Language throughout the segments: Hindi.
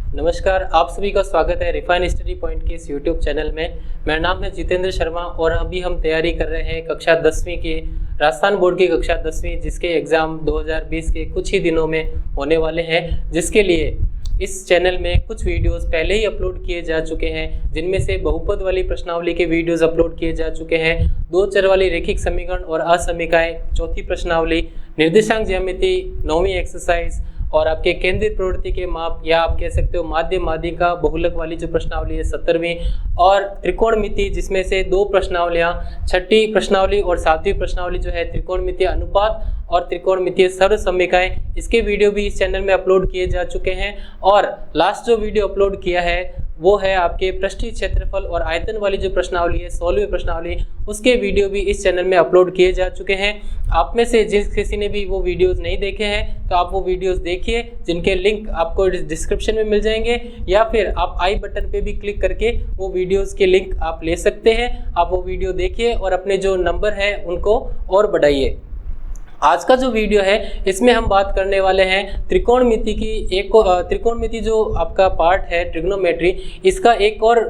नमस्कार, आप सभी का स्वागत है रिफाइन स्टडी पॉइंट के इस यूट्यूब चैनल में। मेरा नाम है जितेंद्र शर्मा और अभी हम तैयारी कर रहे हैं कक्षा 10वीं की, राजस्थान बोर्ड की कक्षा 10वीं, जिसके एग्ज़ाम 2020 के कुछ ही दिनों में होने वाले हैं। जिसके लिए इस चैनल में कुछ वीडियोस पहले ही अपलोड किए जा चुके हैं, जिनमें से बहुपद वाली प्रश्नावली के वीडियोस अपलोड किए जा चुके हैं, दो चर वाली रैखिक समीकरण और असमीकाएं, चौथी प्रश्नावली, निर्देशांक ज्यामिति, 9वीं एक्सरसाइज और आपके केंद्रित प्रवृत्ति के माप या आप कह सकते हो माध्य माध्यिका बहुलक वाली जो प्रश्नावली है 17वीं, और त्रिकोणमिति जिसमें से दो प्रश्नावलियां, छठी प्रश्नावली और 7वीं प्रश्नावली जो है त्रिकोणमितीय अनुपात और त्रिकोणमितीय सर्वसमीकाएं, इसके वीडियो भी इस चैनल में अपलोड किए जा चुके हैं। और लास्ट जो वीडियो अपलोड किया है वो है आपके पृष्ठीय क्षेत्रफल और आयतन वाली जो प्रश्नावली है 16वीं प्रश्नावली, उसके वीडियो भी इस चैनल में अपलोड किए जा चुके हैं। आप में से जिस किसी ने भी वो वीडियोस नहीं देखे हैं तो आप वो वीडियोस देखिए, जिनके लिंक आपको डिस्क्रिप्शन में मिल जाएंगे, या फिर आप आई बटन पे भी क्लिक करके वो वीडियोस के लिंक आप ले सकते हैं। आप वो वीडियो देखिए और अपने जो नंबर है उनको और बढ़ाइए। आज का जो वीडियो है इसमें हम बात करने वाले हैं त्रिकोणमिति की। त्रिकोणमिति जो आपका पार्ट है ट्रिग्नोमेट्री, इसका एक और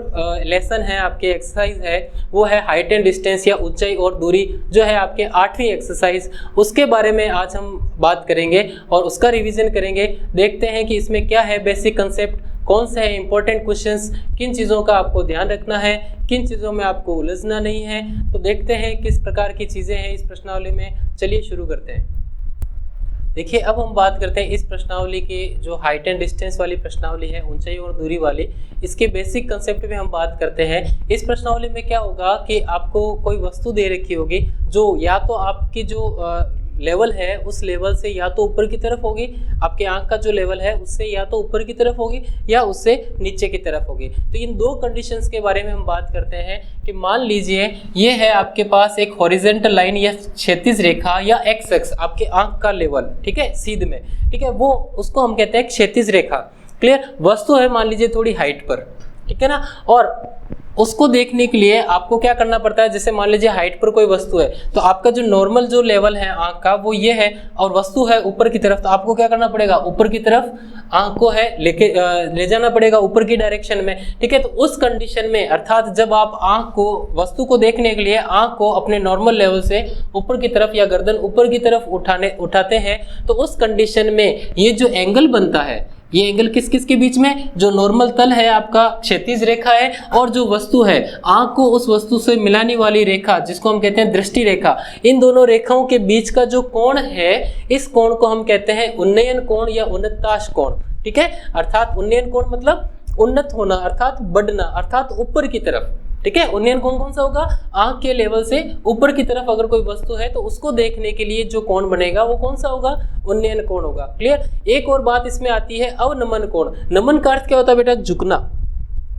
लेसन है, आपके एक्सरसाइज है, वो है हाइट एंड डिस्टेंस या ऊंचाई और दूरी, जो है आपके 8वीं एक्सरसाइज। उसके बारे में आज हम बात करेंगे और उसका रिवीजन करेंगे। देखते हैं कि इसमें क्या है बेसिक कंसेप्ट, कौन से हैं इंपॉर्टेंट क्वेश्चंस, किन चीज़ों का आपको ध्यान रखना है, किन चीज़ों में आपको उलझना नहीं है। तो देखते हैं किस प्रकार की चीज़ें हैं इस प्रश्नावली में। चलिए शुरू करते हैं। देखिए, अब हम बात करते हैं इस प्रश्नावली की जो हाइट एंड डिस्टेंस वाली प्रश्नावली है, ऊंचाई और दूरी वाली, इसके बेसिक कंसेप्ट में हम बात करते हैं। इस प्रश्नावली में क्या होगा कि आपको कोई वस्तु दे रखी होगी जो या तो आपकी जो लेवल है उस लेवल से या तो ऊपर की तरफ होगी, आपके आंख का जो लेवल है उससे या तो ऊपर की तरफ होगी या उससे नीचे की तरफ होगी। तो इन दो कंडीशंस के बारे में हम बात करते हैं कि मान लीजिए ये है आपके पास एक हॉरिजॉन्टल लाइन या क्षैतिज रेखा या एक्स एक्स, आपके आंख का लेवल, ठीक है, सीध में, ठीक है, वो उसको हम कहते हैं क्षैतिज रेखा। क्लियर। वस्तु है मान लीजिए थोड़ी हाइट पर, ठीक है ना, और उसको देखने के लिए आपको क्या करना पड़ता है, जैसे मान लीजिए हाइट पर कोई वस्तु है तो आपका जो नॉर्मल जो लेवल है आंख का वो ये है, और वस्तु है ऊपर की तरफ, तो आपको क्या करना पड़ेगा, ऊपर की तरफ आंख को है ले जाना पड़ेगा ऊपर की डायरेक्शन में, ठीक है। तो उस कंडीशन में, अर्थात जब आप आंख को, वस्तु को देखने के लिए आंख को अपने नॉर्मल लेवल से ऊपर की तरफ या गर्दन ऊपर की तरफ उठाते हैं, तो उस कंडीशन में ये जो एंगल बनता है, ये एंगल किस किस के बीच में, जो नॉर्मल तल है आपका क्षैतिज रेखा है, और जो वस्तु है आंख को उस वस्तु से मिलाने वाली रेखा जिसको हम कहते हैं दृष्टि रेखा, इन दोनों रेखाओं के बीच का जो कोण है, इस कोण को हम कहते हैं उन्नयन कोण या उन्नताश कोण, ठीक है। अर्थात उन्नयन कोण मतलब उन्नत होना, अर्थात बढ़ना, अर्थात ऊपर की तरफ, ठीक है। उन्नयन कोण कौन सा होगा, आंख के लेवल से ऊपर की तरफ अगर कोई वस्तु है तो उसको देखने के लिए जो कोण बनेगा वो कौन सा होगा, उन्नयन कोण होगा। क्लियर। एक और बात इसमें आती है अवनमन कोण। नमन का अर्थ क्या होता है बेटा, झुकना।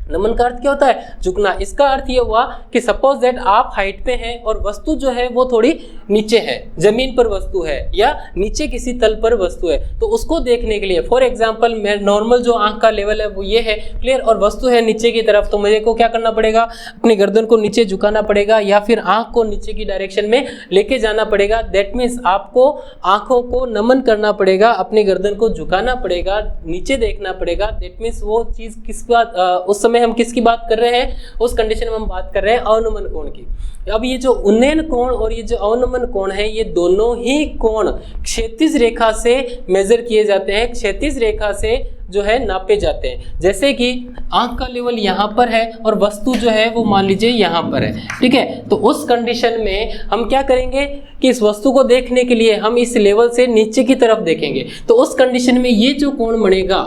नमन का अर्थ क्या होता है, झुकना। इसका अर्थ ये हुआ कि सपोज दैट आप हाइट पे हैं और वस्तु जो है वो थोड़ी नीचे है, जमीन पर वस्तु है या नीचे किसी तल पर वस्तु है, तो उसको देखने के लिए, फॉर एग्जांपल मैं नॉर्मल जो आंख का लेवल है वो ये है, क्लियर, और वस्तु है नीचे की तरफ, तो मुझे को क्या करना पड़ेगा, अपनी गर्दन को नीचे झुकाना पड़ेगा या फिर आंख को नीचे की डायरेक्शन में लेके जाना पड़ेगा। दैट मीन्स आपको आंखों को नमन करना पड़ेगा, अपनी गर्दन को झुकाना पड़ेगा, नीचे देखना पड़ेगा। दैट मीन्स वो चीज किस बात, उस समय हम किसकी बात कर रहे हैं, उस कंडीशन में हम बात कर रहे हैं अवनमन कोण की। अब ये जो उन्नयन कोण और ये जो अवनमन कोण है, ये दोनों ही कोण क्षैतिज रेखा से मेजर किए जाते हैं, क्षैतिज रेखा से जो है नापे जाते हैं। जैसे कि आंख का लेवल यहाँ पर है और वस्तु जो है वो मान लीजिए यहाँ पर है, ठीक है। तो उस कंडीशन में हम क्या करेंगे कि इस वस्तु को देखने के लिए हम इस लेवल से नीचे की तरफ देखेंगे, तो उस कंडीशन में ये जो कोण बनेगा,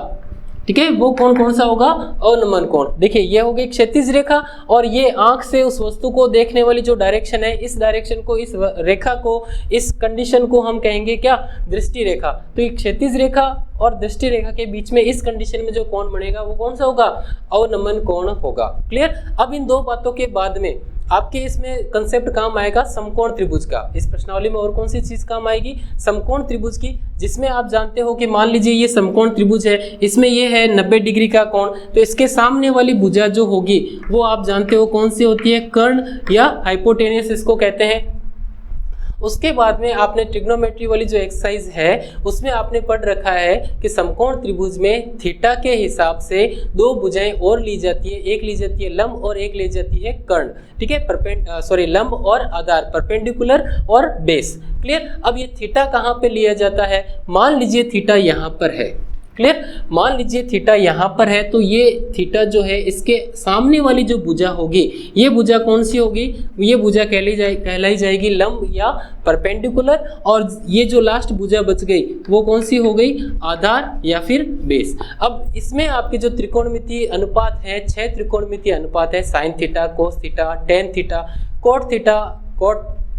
ठीक है, वो कोण कौन सा होगा, अवनमन कोण। देखिए ये हो गई क्षैतिज रेखा और ये आंख से उस वस्तु को देखने वाली जो डायरेक्शन है, इस डायरेक्शन को, इस रेखा को, इस कंडीशन को हम कहेंगे क्या, दृष्टि रेखा। तो ये क्षैतिज रेखा और दृष्टि रेखा के बीच में इस कंडीशन में जो कोण बनेगा वो कौन सा होगा, अवनमन कोण होगा। क्लियर। अब इन दो बातों के बाद में आपके इसमें कंसेप्ट काम आएगा समकोण त्रिभुज का। इस प्रश्नावली में और कौन सी चीज काम आएगी, समकोण त्रिभुज की, जिसमें आप जानते हो कि मान लीजिए ये समकोण त्रिभुज है, इसमें ये है 90 डिग्री का कोण, तो इसके सामने वाली भुजा जो होगी वो आप जानते हो कौन सी होती है, कर्ण या हाइपोटेनस इसको कहते हैं। उसके बाद में आपने ट्रिग्नोमेट्री वाली जो एक्सरसाइज है उसमें आपने पढ़ रखा है कि समकोण त्रिभुज में थीटा के हिसाब से दो भुजाएं और ली जाती है, एक ली जाती है लंब और एक ली जाती है कर्ण, ठीक है, लंब और आधार, परपेंडिकुलर और बेस। क्लियर। अब ये थीटा कहाँ पे लिया जाता है, मान लीजिए थीटा यहाँ पर है, क्लियर, मान लीजिए थीटा यहाँ पर है, तो ये थीटा जो है इसके सामने वाली जो भुजा होगी, ये भुजा कौन सी होगी, ये भुजा कहलाई जाएगी लंब या परपेंडिकुलर, और ये जो लास्ट भुजा बच गई वो कौन सी हो गई, आधार या फिर बेस। अब इसमें आपके जो त्रिकोणमितीय अनुपात है, 6 त्रिकोणमितीय अनुपात है, sine theta, cos theta, tan theta, cot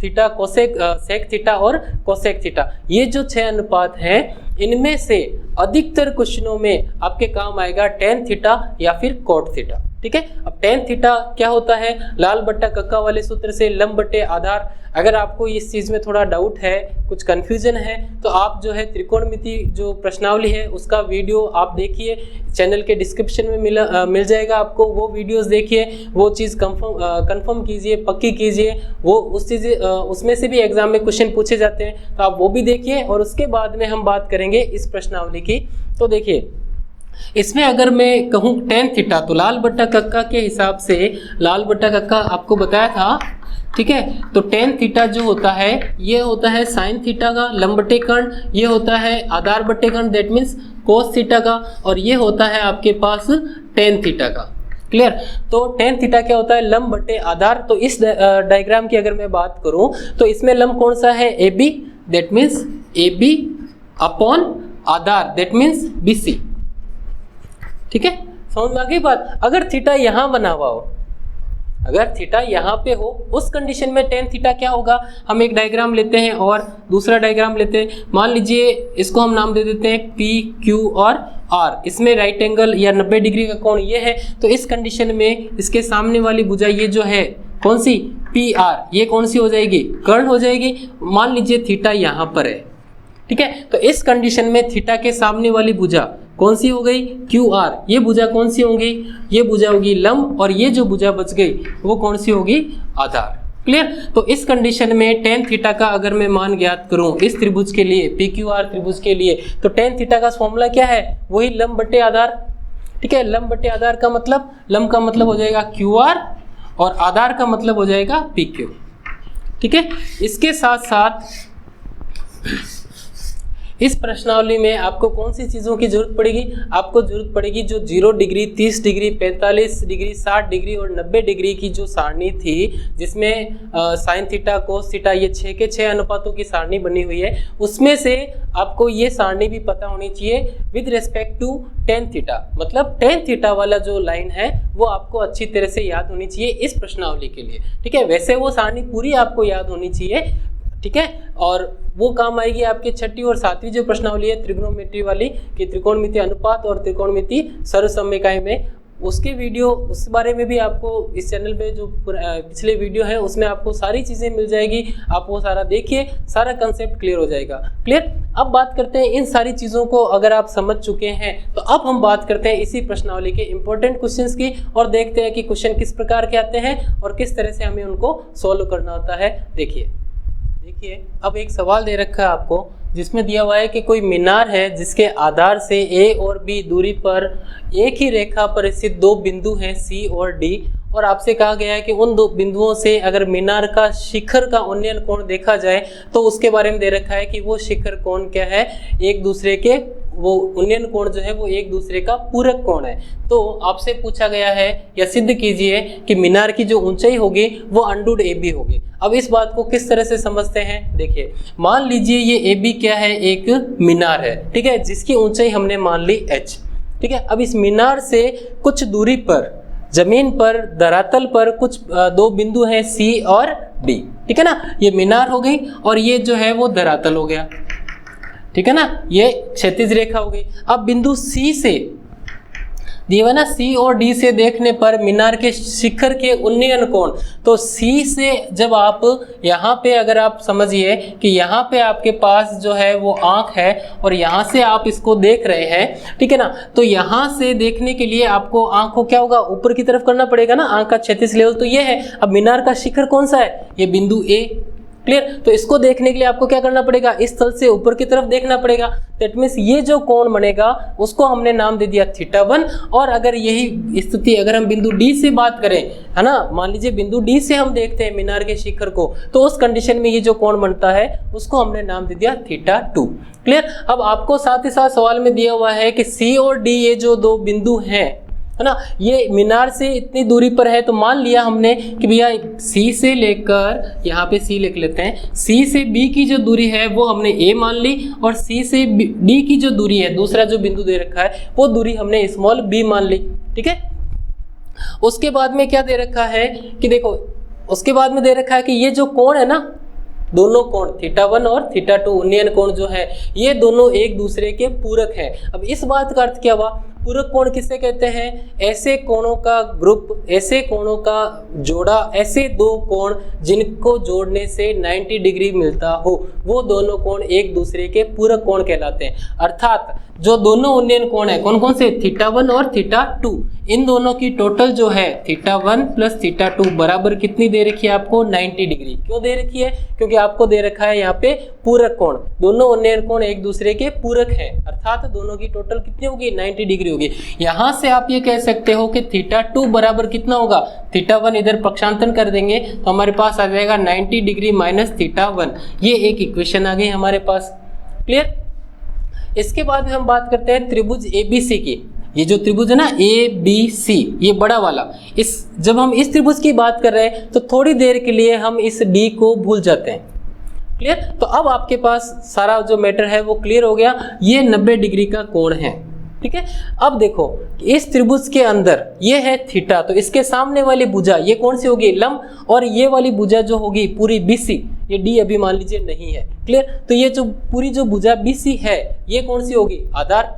theta, cosec sec theta और कोसेक थीटा, ये जो 6 अनुपात हैं इनमें से अधिकतर क्वेश्चनों में आपके काम आएगा टेन थीटा या फिर कोट थीटा, ठीक है। अब टेन थीटा क्या होता है, लाल बट्टा कक्का वाले सूत्र से लंब बट्टे आधार। अगर आपको इस चीज़ में थोड़ा डाउट है, कुछ कंफ्यूजन है, तो आप जो है त्रिकोणमिति जो प्रश्नावली है उसका वीडियो आप देखिए, चैनल के डिस्क्रिप्शन में मिल जाएगा आपको, वो वीडियोस देखिए, वो चीज़ कंफर्म कीजिए, पक्की कीजिए, वो उसमें से भी एग्जाम में क्वेश्चन पूछे जाते हैं, तो आप वो भी देखिए। और उसके बाद में हम बात करेंगे इस प्रश्नावली की। तो देखिए इसमें अगर मैं कहूँ टेन थीटा, तो लाल बट्टा कक्का के हिसाब से, लाल बट्टा कक्का आपको बताया था, ठीक है, तो टेन थीटा जो होता है ये होता है साइन थीटा का लंब बट्टे कर्ण, ये होता है आधार बट्टे कर्ण, दैट मीन्स कोस थीटा का, और ये होता है आपके पास टेन थीटा का। क्लियर। तो टेन थीटा क्या होता है, लंब बट्टे आधार। तो इस डायग्राम की अगर मैं बात करूं तो इसमें लंब कौन सा है, A B, that means A B upon आधार, दैट मीन्स बी सी, ठीक है, समझ में आ गई बात। अगर थीटा यहाँ बना हुआ हो, अगर थीटा यहाँ पे हो, उस कंडीशन में टेन थीटा क्या होगा, हम एक डायग्राम लेते हैं और दूसरा डायग्राम लेते हैं। मान लीजिए इसको हम नाम दे देते हैं पी, क्यू और आर। इसमें राइट एंगल या 90 डिग्री का कोण ये है, तो इस कंडीशन में इसके सामने वाली भुजा ये जो है कौन सी, पी आर, ये कौन सी हो जाएगी, कर्ण हो जाएगी। मान लीजिए थीटा यहाँ पर है, ठीक है, तो इस कंडीशन में थीटा के सामने वाली भुजा कौन सी हो गई, क्यू आर, ये भुजा कौन सी होगी, ये भुजा होगी लंब, और ये जो भुजा बच गई वो कौन सी होगी, आधार। क्लियर। तो इस कंडीशन में टेन थीटा का अगर मैं मान ज्ञात करूं इस त्रिभुज के लिए, पी क्यू आर त्रिभुज के लिए, तो टेन थीटा का फॉर्मूला क्या है, वही लंब बट्टे आधार, ठीक है। लंब बट्टे आधार का मतलब, लंब का मतलब हो जाएगा क्यू आर और आधार का मतलब हो जाएगा पी क्यू, ठीक है। इसके साथ साथ इस प्रश्नावली में आपको कौन सी चीज़ों की जरूरत पड़ेगी, आपको जरूरत पड़ेगी जो 0 डिग्री, 30 डिग्री, 45 डिग्री, 60 डिग्री और 90 डिग्री की जो सारणी थी, जिसमें साइन थीटा, कोस थीटा, ये 6 के 6 अनुपातों की सारणी बनी हुई है, उसमें से आपको ये सारणी भी पता होनी चाहिए with respect to tan theta. मतलब टेन थीटा वाला जो लाइन है वो आपको अच्छी तरह से याद होनी चाहिए इस प्रश्नावली के लिए, ठीक है। वैसे वो सारणी पूरी आपको याद होनी चाहिए, ठीक है, और वो काम आएगी आपके छठी और सातवीं जो प्रश्नावली है त्रिग्नोमेट्री वाली, कि त्रिकोणमितीय अनुपात और त्रिकोणमितीय सर्वसमयिकाएं में, उसके वीडियो, उस बारे में भी आपको इस चैनल पे जो पिछले वीडियो है उसमें आपको सारी चीज़ें मिल जाएगी, आप वो सारा देखिए, सारा कंसेप्ट क्लियर हो जाएगा। क्लियर। अब बात करते हैं इन सारी चीज़ों को अगर आप समझ चुके हैं तो अब हम बात करते हैं इसी प्रश्नावली के इंपॉर्टेंट क्वेश्चंस की, और देखते हैं कि क्वेश्चन किस प्रकार के आते हैं और किस तरह से हमें उनको सॉल्व करना होता है। देखिए अब एक सवाल दे रखा है आपको, जिसमें दिया हुआ है कि कोई मीनार है जिसके आधार से ए और बी दूरी पर एक ही रेखा पर स्थित दो बिंदु हैं सी और डी, और आपसे कहा गया है कि उन दो बिंदुओं से अगर मीनार का शिखर का उन्नयन कोण देखा जाए तो उसके बारे में दे रखा है कि वो शिखर कोण क्या है, एक दूसरे के, वो उन्नयन कोण जो है वो एक दूसरे का पूरक कोण है। तो आपसे पूछा गया है या सिद्ध कीजिए कि मीनार की जो ऊंचाई होगी वो अंडूड ए बी होगी। अब इस बात को किस तरह से समझते हैं, देखिए मान लीजिए ये ए बी क्या है, एक मीनार है, ठीक है, जिसकी ऊंचाई हमने मान ली h, ठीक है। अब इस मीनार से कुछ दूरी पर जमीन पर, धरातल पर कुछ दो बिंदु हैं सी और डी, ठीक है ना, ये मीनार हो गई और ये जो है वो धरातल हो गया, ठीक है ना, ये क्षैतिज रेखा हो गई। अब बिंदु सी से दिया हुआ ना, सी और डी से देखने पर मीनार के शिखर के उन्नयन कोण, तो सी से जब आप यहाँ पे, अगर आप समझिए कि यहाँ पे आपके पास जो है वो आँख है और यहाँ से आप इसको देख रहे हैं, ठीक है ना, तो यहाँ से देखने के लिए आपको आँख को क्या होगा, ऊपर की तरफ करना पड़ेगा ना, आँख का क्षैतिज लेवल तो ये है। अब मीनार का शिखर कौन सा है, ये बिंदु ए, क्लियर। तो इसको देखने के लिए आपको क्या करना पड़ेगा, इस तल से ऊपर की तरफ देखना पड़ेगा। दैट मीन्स ये जो कोण बनेगा उसको हमने नाम दे दिया θ1। और अगर यही स्थिति अगर हम बिंदु डी से बात करें, है ना, मान लीजिए बिंदु डी से हम देखते हैं मीनार के शिखर को, तो उस कंडीशन में ये जो कोण बनता है उसको हमने नाम दे दिया θ2। क्लियर। अब आपको साथ ही साथ सवाल में दिया हुआ है कि सी और डी ये जो दो बिंदु हैं, है ना, ये मीनार से इतनी दूरी पर है। तो मान लिया हमने कि भैया सी से लेकर, यहाँ पे सी लिख लेते हैं, सी से बी की जो दूरी है वो हमने ए मान ली, और सी से डी की जो दूरी है, दूसरा जो बिंदु दे रखा है, वो दूरी हमने स्मॉल बी मान ली। ठीक है। उसके बाद में क्या दे रखा है कि देखो, उसके बाद में दे रखा है कि ये जो कोण है ना, दोनों कोण θ1 और θ2 उन्नयन कोण जो है, ये दोनों एक दूसरे के पूरक हैं। अब इस बात का अर्थ क्या हुआ, पूरक कोण किसे कहते हैं, ऐसे कोणों का ग्रुप, ऐसे कोणों का जोड़ा, ऐसे दो कोण जिनको जोड़ने से 90 डिग्री मिलता हो, वो दोनों कोण एक दूसरे के पूरक कोण कहलाते हैं। अर्थात जो दोनों उन्नयन कोण है, कौन कौन से, θ1 और θ2, इन दोनों की टोटल जो है θ1 प्लस θ2 बराबर कितनी दे रखी है आपको, 90 डिग्री। क्यों दे रखी है, क्योंकि आपको दे रखा है यहाँ पे पूरक कोण, दोनों उन्नयन कोण एक दूसरे के पूरक हैं, अर्थात दोनों की टोटल कितनी होगी, 90 डिग्री होगी। यहाँ से आप ये कह सकते हो कि θ2 बराबर कितना होगा, θ1 इधर पक्षांतन कर देंगे तो हमारे पास आ जाएगा 90 डिग्री माइनस θ1। ये एक इक्वेशन आ गई हमारे पास। क्लियर। इसके बाद में हम बात करते हैं त्रिभुज ABC की। ये जो त्रिभुज है ना ABC, ये बड़ा वाला, इस जब हम इस त्रिभुज की बात कर रहे हैं तो थोड़ी देर के लिए हम इस D को भूल जाते हैं। क्लियर। तो अब आपके पास सारा जो मैटर है वो क्लियर हो गया। ये 90 डिग्री का कोण है। ठीक है। अब देखो इस त्रिभुज के अंदर ये है थीटा, तो इसके सामने वाली भुजा ये कौन सी होगी, लंब, और ये वाली भुजा जो होगी पूरी BC, ये D अभी मान लीजिए नहीं है। क्लियर। तो ये जो पूरी जो भुजा BC है ये कौन सी होगी, आधार।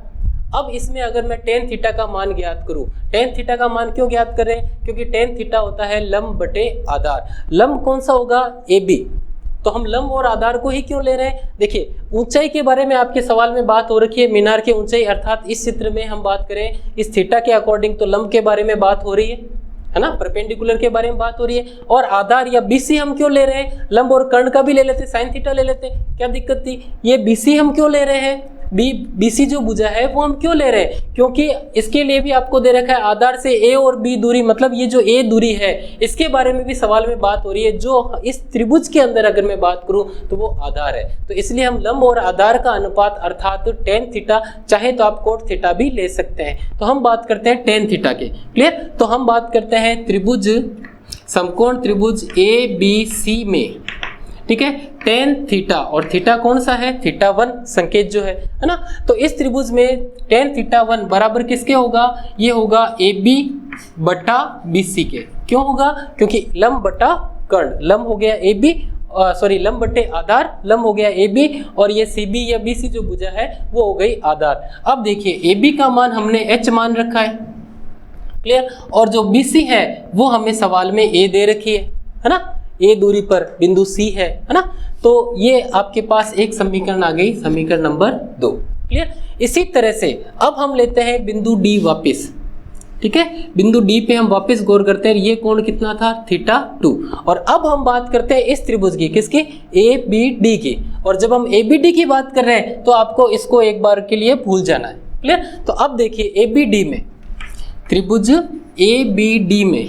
अब इसमें अगर मैं tan थीटा का मान ज्ञात करूं, tan थीटा का मान क्यों ज्ञात करें, क्योंकि tan थीटा होता है लंब बटे आधार। लंब कौन सा होगा, AB। तो हम लंब और आधार को ही क्यों ले रहे हैं, देखिए ऊंचाई के बारे में आपके सवाल में बात हो रखी है, मीनार की ऊंचाई, अर्थात इस चित्र में हम बात करें इस थीटा के अकॉर्डिंग तो लंब के बारे में बात हो रही है ना, परपेंडिकुलर के बारे में बात हो रही है। और आधार या BC हम क्यों ले रहे हैं, लंब और कर्ण का भी ले लेते, साइन थीटा ले लेते, क्या दिक्कत थी। ये BC हम क्यों ले रहे हैं, BC जो भुजा है वो हम क्यों ले रहे हैं, क्योंकि इसके लिए भी आपको दे रखा है आधार से A और B दूरी, मतलब ये जो A दूरी है इसके बारे में भी सवाल में बात हो रही है। जो इस त्रिभुज के अंदर अगर मैं बात करूं तो वो आधार है, तो इसलिए हम लंब और आधार का अनुपात अर्थात तो tan थीटा, चाहे तो आप कोट थीटा भी ले सकते हैं। तो हम बात करते हैं tan थीटा के। क्लियर। तो हम बात करते हैं त्रिभुज, समकोण त्रिभुज ABC में, ठीक है, tan थीटा, और थीटा कौन सा है, θ1 संकेत जो है ना। तो इस त्रिभुज में tan θ1 बराबर किसके होगा, ये होगा AB बटा BC के। क्यों होगा, क्योंकि लंब बटा कर्ण, लंब हो गया AB, सॉरी लंब बटे आधार, लंब हो गया AB, और ये CB या BC जो भुजा है वो हो गई आधार। अब देखिए AB का मान हमने H मान रखा है। क्लियर। और जो BC है वो हमें सवाल में A दे रखी है ना, A दूरी पर बिंदु C है ना। तो ये आपके पास एक समीकरण आ गई, समीकरण नंबर 2। क्लियर। इसी तरह से अब हम लेते हैं बिंदु D वापस। ठीक है, बिंदु D पे हम वापस गौर करते हैं, ये कोण कितना था, θ2। और अब हम बात करते हैं इस त्रिभुज की, किसकी, ABD की। और जब हम ABD की बात कर रहे हैं तो आपको इसको एक बार के लिए भूल जाना है। क्लियर। तो अब देखिए ABD में, त्रिभुज ABD में,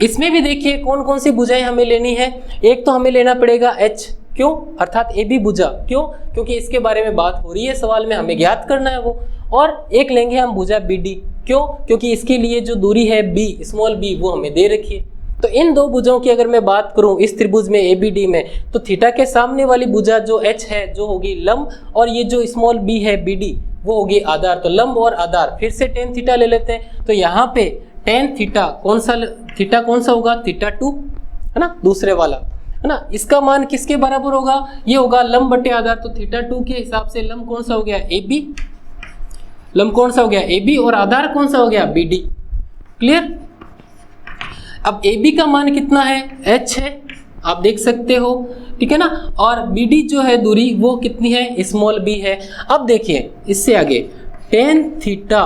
इसमें भी देखिए कौन कौन सी भुजाएं हमें लेनी है। एक तो हमें लेना पड़ेगा H, क्यों, अर्थात AB भुजा, क्यों, क्योंकि इसके बारे में बात हो रही है सवाल में, हमें ज्ञात करना है वो। और एक लेंगे हम भुजा BD, क्यों, क्योंकि इसके लिए जो दूरी है B, स्मॉल b, वो हमें दे रखी है। तो इन दो भुजाओं की अगर मैं बात करूं इस त्रिभुज में ABD में, तो थीटा के सामने वाली भुजा जो H है जो होगी लंब, और ये जो स्मॉल b है BD वो होगी आधार। तो लंब और आधार, फिर से tan थीटा ले लेते हैं। तो यहाँ पे tan थीटा कौन सा होगा, θ2 है ना, दूसरे वाला है ना। इसका मान किसके बराबर होगा, ये होगा लंब बटे आधार। तो θ2 के हिसाब से लंब कौन सा हो गया, AB, लंब कौन सा हो गया AB, और आधार कौन सा हो गया, BD। क्लियर। अब AB का मान कितना है, H है, आप देख सकते हो, ठीक है ना। और BD जो है दूरी वो कितनी है, स्मॉल b है। अब देखिए इससे आगे tan थीटा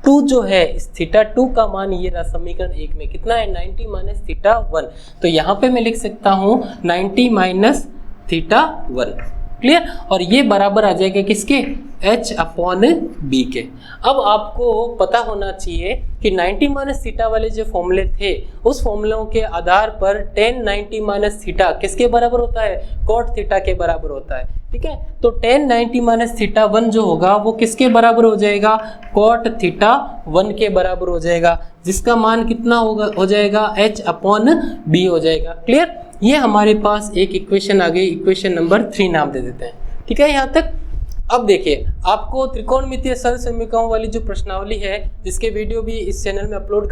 2 जो है इस थीटा 2 का मान ये रहा समीकरण 1 में कितना है 90 माइनस थीटा 1। तो यहाँ पे मैं लिख सकता हूँ 90 माइनस थीटा 1। क्लियर। और ये बराबर आ जाएगा किसके h अपॉन b के। अब आपको पता होना चाहिए कि 90 माइनस थीटा वाले जो फॉर्मूले थे उस फॉर्मूलों के आधार पर tan 90 माइनस थीटा किसके बराबर होता है cot थीटा के बराबर होता है। ठीक है, तो tan 90 माइनस थीटा 1 जो होगा वो किसके बराबर हो जाएगा cot थीटा 1 के बराबर हो जाएगा, जिसका मान कितना होगा हो जाएगा h अपॉन b हो जाएगा। क्लियर। ये हमारे पास एक इक्वेशन आ गई, इक्वेशन नंबर 3 नाम दे देते हैं। ठीक है यहाँ तक। अब देखिए आपको त्रिकोणमितीय सरल समीकरणों वाली जो प्रश्नावली है जिसके वीडियो भी इस चैनल में अपलोड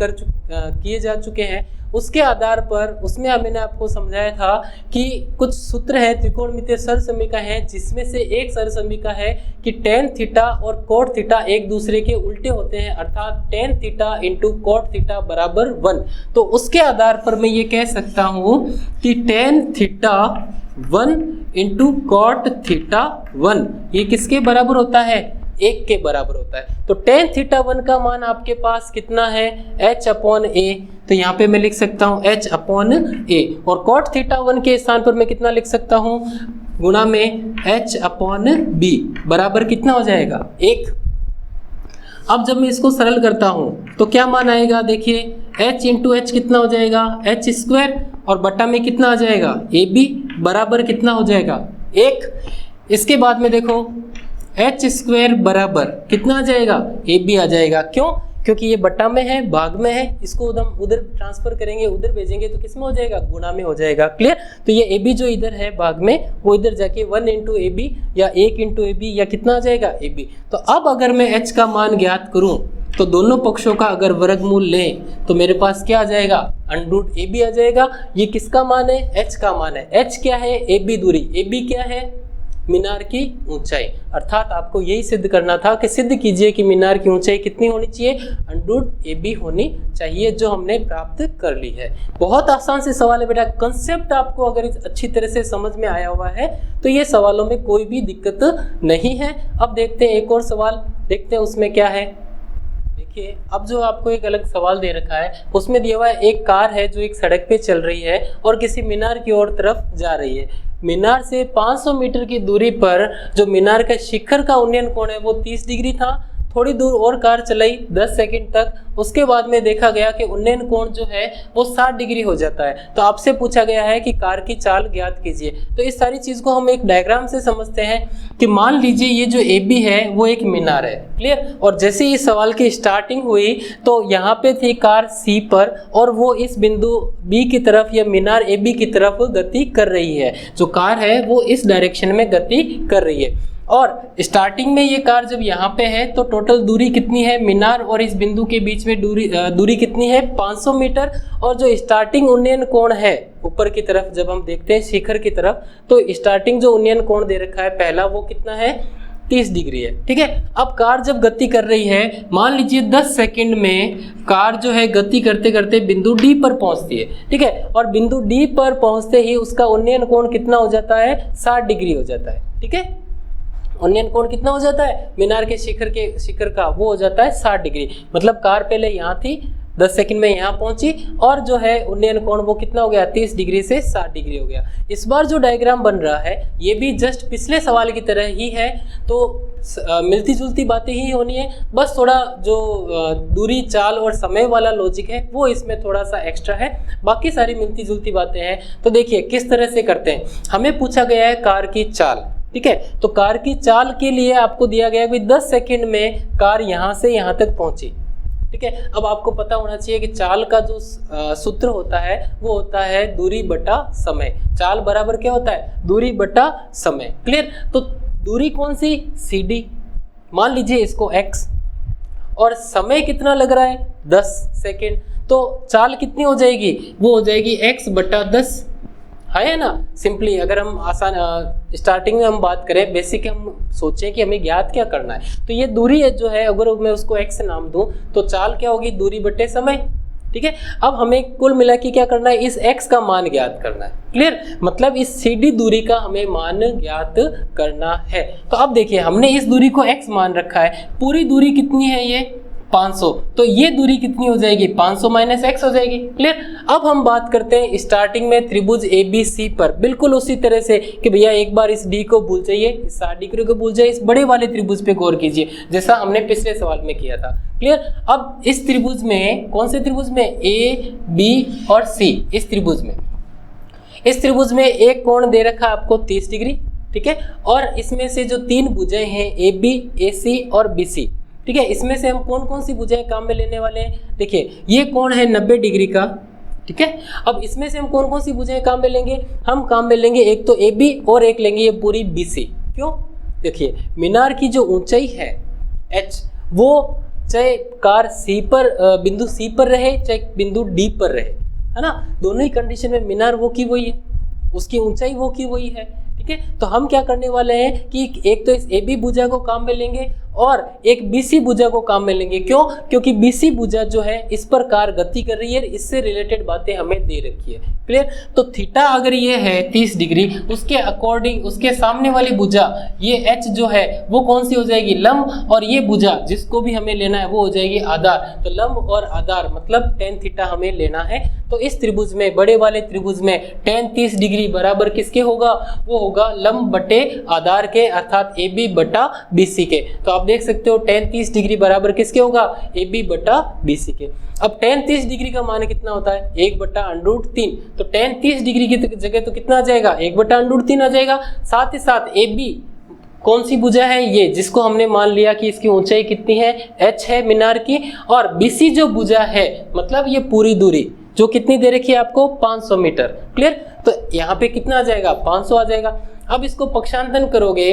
किए जा चुके हैं, उसके आधार पर उसमें मैंने आपको समझाया था कि कुछ सूत्र है त्रिकोणमितीय सरल समीकरण है, जिसमें से एक सरल समीकरण है कि tan थीटा और cot थीटा एक दूसरे के उल्टे होते हैं, अर्थात tan theta into cot theta बराबर 1। तो उसके आधार पर मैं ये कह सकता हूँ कि tan theta 1 into cot theta 1 ये किसके बराबर होता है 1 के बराबर होता है। तो tan थीटा 1 का मान आपके पास कितना है h अपॉन a। तो यहाँ पे मैं लिख सकता हूँ h अपॉन a, और cot थीटा 1 के स्थान पर मैं कितना लिख सकता हूँ गुणा में h अपॉन b बराबर कितना हो जाएगा 1। अब जब मैं इसको सरल करता हूँ तो क्या मान आएगा, देखिए h इंटू एच कितना हो जाएगा h स्क्वायर, और बटा में कितना आ जाएगा ए बी बराबर कितना हो जाएगा 1। इसके बाद में देखो h स्क्वायर बराबर कितना आ जाएगा ए बी आ जाएगा। क्यों? क्योंकि ये बटा में है भाग में है, इसको हम उधर ट्रांसफर करेंगे उधर भेजेंगे तो किस में हो जाएगा गुणा में हो जाएगा। क्लियर। तो ये ए बी जो इधर है भाग में वो इधर जाके 1 इंटू ए बी या 1 इंटू ए बी या कितना आ जाएगा ए बी। तो अब अगर मैं h का मान ज्ञात करूं तो दोनों पक्षों का अगर वर्गमूल लें तो मेरे पास क्या आ जाएगा अंडरूट ए बी आ जाएगा। ये किसका मान है h का मान है। h क्या है ए बी दूरी, ए बी क्या है मीनार की ऊंचाई। अर्थात आपको यही सिद्ध करना था कि सिद्ध कीजिए कि मीनार की ऊंचाई कितनी होनी चाहिए अंडरूट ए बी होनी चाहिए, जो हमने प्राप्त कर ली है। बहुत आसान से सवाल है बेटा, कंसेप्ट आपको अगर अच्छी तरह से समझ में आया हुआ है तो ये सवालों में कोई भी दिक्कत नहीं है। अब देखते हैं एक और सवाल, देखते हैं उसमें क्या है। देखिए अब जो आपको एक अलग सवाल दे रखा है उसमें दिया हुआ है एक कार है जो एक सड़क पे चल रही है और किसी मीनार की ओर तरफ जा रही है। मीनार से 500 मीटर की दूरी पर जो मीनार का शिखर का उन्नयन कोण है वो 30 डिग्री था। थोड़ी दूर और कार चलाई 10 सेकंड तक, उसके बाद में देखा गया कि उन्नयन कोण जो है वो 60 डिग्री हो जाता है। तो आपसे पूछा गया है कि कार की चाल ज्ञात कीजिए। तो इस सारी चीज को हम एक डायग्राम से समझते हैं कि मान लीजिए ये जो ए बी है वो एक मीनार है। क्लियर। और जैसे इस सवाल की स्टार्टिंग हुई तो यहाँ पे थी कार सी पर और वो इस बिंदु बी की तरफ या मीनार ए बी की तरफ गति कर रही है। जो कार है वो इस डायरेक्शन में गति कर रही है और स्टार्टिंग में ये कार जब यहाँ पे है तो टोटल दूरी कितनी है मीनार और इस बिंदु के बीच में दूरी कितनी है 500 मीटर। और जो स्टार्टिंग उन्नयन कोण है ऊपर की तरफ जब हम देखते हैं शिखर की तरफ तो स्टार्टिंग जो उन्नयन कोण दे रखा है पहला वो कितना है 30 डिग्री है। ठीक है। अब कार जब गति कर रही है मान लीजिए 10 सेकंड में कार जो है गति करते करते बिंदु डी पर पहुंचती है। ठीक है। और बिंदु डी पर पहुंचते ही उसका उन्नयन कोण कितना हो जाता है 60 डिग्री हो जाता है। ठीक है। उन्नयन कोण कितना हो जाता है मीनार के शिखर का वो हो जाता है 60 डिग्री। मतलब कार पहले यहाँ थी 10 सेकंड में यहाँ पहुंची और जो है उन्नयन कोण वो कितना हो गया 30 डिग्री से 60 डिग्री हो गया। इस बार जो डायग्राम बन रहा है ये भी जस्ट पिछले सवाल की तरह ही है, तो मिलती जुलती बातें ही होनी है। बस थोड़ा जो दूरी चाल और समय वाला लॉजिक है वो इसमें थोड़ा सा एक्स्ट्रा है, बाकी सारी मिलती जुलती बातें हैं। तो देखिए किस तरह से करते हैं। हमें पूछा गया है कार की चाल। ठीक है। तो कार की चाल के लिए आपको दिया गया है 10 सेकंड में कार यहाँ से यहाँ तक पहुंची। ठीक है। अब आपको पता होना चाहिए कि चाल का जो सूत्र होता है वो होता है दूरी बटा समय। चाल बराबर क्या होता है दूरी बटा समय। क्लियर। तो दूरी कौन सी CD, मान लीजिए इसको x, और समय कितना लग रहा है 10 सेकंड, तो चाल कितनी हो जाएगी वो हो जाएगी x बटा 10 है ना। सिंपली अगर हम आसान स्टार्टिंग में हम बात करें बेसिक हम सोचें कि हमें ज्ञात क्या करना है तो ये दूरी है जो है अगर मैं उसको x नाम दूं तो चाल क्या होगी दूरी बटे समय। ठीक है। अब हमें कुल मिला के क्या करना है इस x का मान ज्ञात करना है। क्लियर। मतलब इस CD दूरी का हमें मान ज्ञात करना है। तो अब देखिए हमने इस दूरी को x मान रखा है, पूरी दूरी कितनी है ये 500, तो ये दूरी कितनी हो जाएगी 500 माइनस एक्स हो जाएगी। क्लियर। अब हम बात करते हैं स्टार्टिंग में त्रिभुज ABC पर, बिल्कुल उसी तरह से कि भैया एक बार इस D को भूल जाइए, इस 60 डिग्री को भूल जाइए, इस बड़े वाले त्रिभुज पे गौर कीजिए जैसा हमने पिछले सवाल में किया था। क्लियर। अब इस त्रिभुज में, कौन से त्रिभुज में, A B और C, इस त्रिभुज में एक कोण दे रखा आपको 30 डिग्री, ठीक है, और इसमें से जो तीन भुजाएं हैं AB AC और BC, ठीक है, इसमें से हम कौन कौन सी भुजाएं काम में लेने वाले हैं। देखिए ये कोण है 90 डिग्री का, ठीक है। अब इसमें से हम कौन कौन सी भुजाएं काम में लेंगे, हम काम में लेंगे एक तो AB और एक लेंगे ये पूरी BC। क्यों, देखिए मीनार की जो ऊंचाई है H, वो चाहे कार C पर, बिंदु C पर रहे, चाहे बिंदु D पर रहे, है ना, दोनों ही कंडीशन में मीनार वो की वही है, उसकी ऊंचाई वो की वही है, ठीक है। तो हम क्या करने वाले हैं कि एक तो इस AB भुजा को काम में लेंगे और एक BC भुजा को काम में लेंगे। क्यों, क्योंकि BC भुजा जो है इस पर कार गति कर रही है, इससे रिलेटेड बातें हमें दे रखी है। क्लियर। तो थीटा अगर ये है 30 डिग्री, उसके अकॉर्डिंग उसके सामने वाली भुजा ये H जो है वो कौन सी हो जाएगी, लंब, और ये भुजा जिसको भी हमें लेना है वो हो जाएगी आधार। तो लंब और आधार मतलब tan थीटा हमें लेना है। तो इस त्रिभुज में, बड़े वाले त्रिभुज में tan 30 डिग्री बराबर किसके होगा, वो होगा लंब बटे आधार के, अर्थात AB बटा BC के। तो आप देख सकते हो tan 30 डिग्री बराबर किसके होगा, AB बटा BC के। अब tan 30 डिग्री का मान कितना होता है, 1 बटा √3, तो tan 30 डिग्री की जगह तो कितना आ जाएगा, 1 बटा √3 आ जाएगा। साथ ही साथ AB कौन सी भुजा है, ये जिसको हमने मान लिया कि इसकी ऊंचाई कितनी है, H है मीनार की, और BC जो भुजा है मतलब ये पूरी दूरी जो कितनी दे रखी है आपको, 500 मीटर। क्लियर। तो यहाँ पे कितना आ जाएगा, 500 आ जाएगा। अब इसको पक्षांतन करोगे,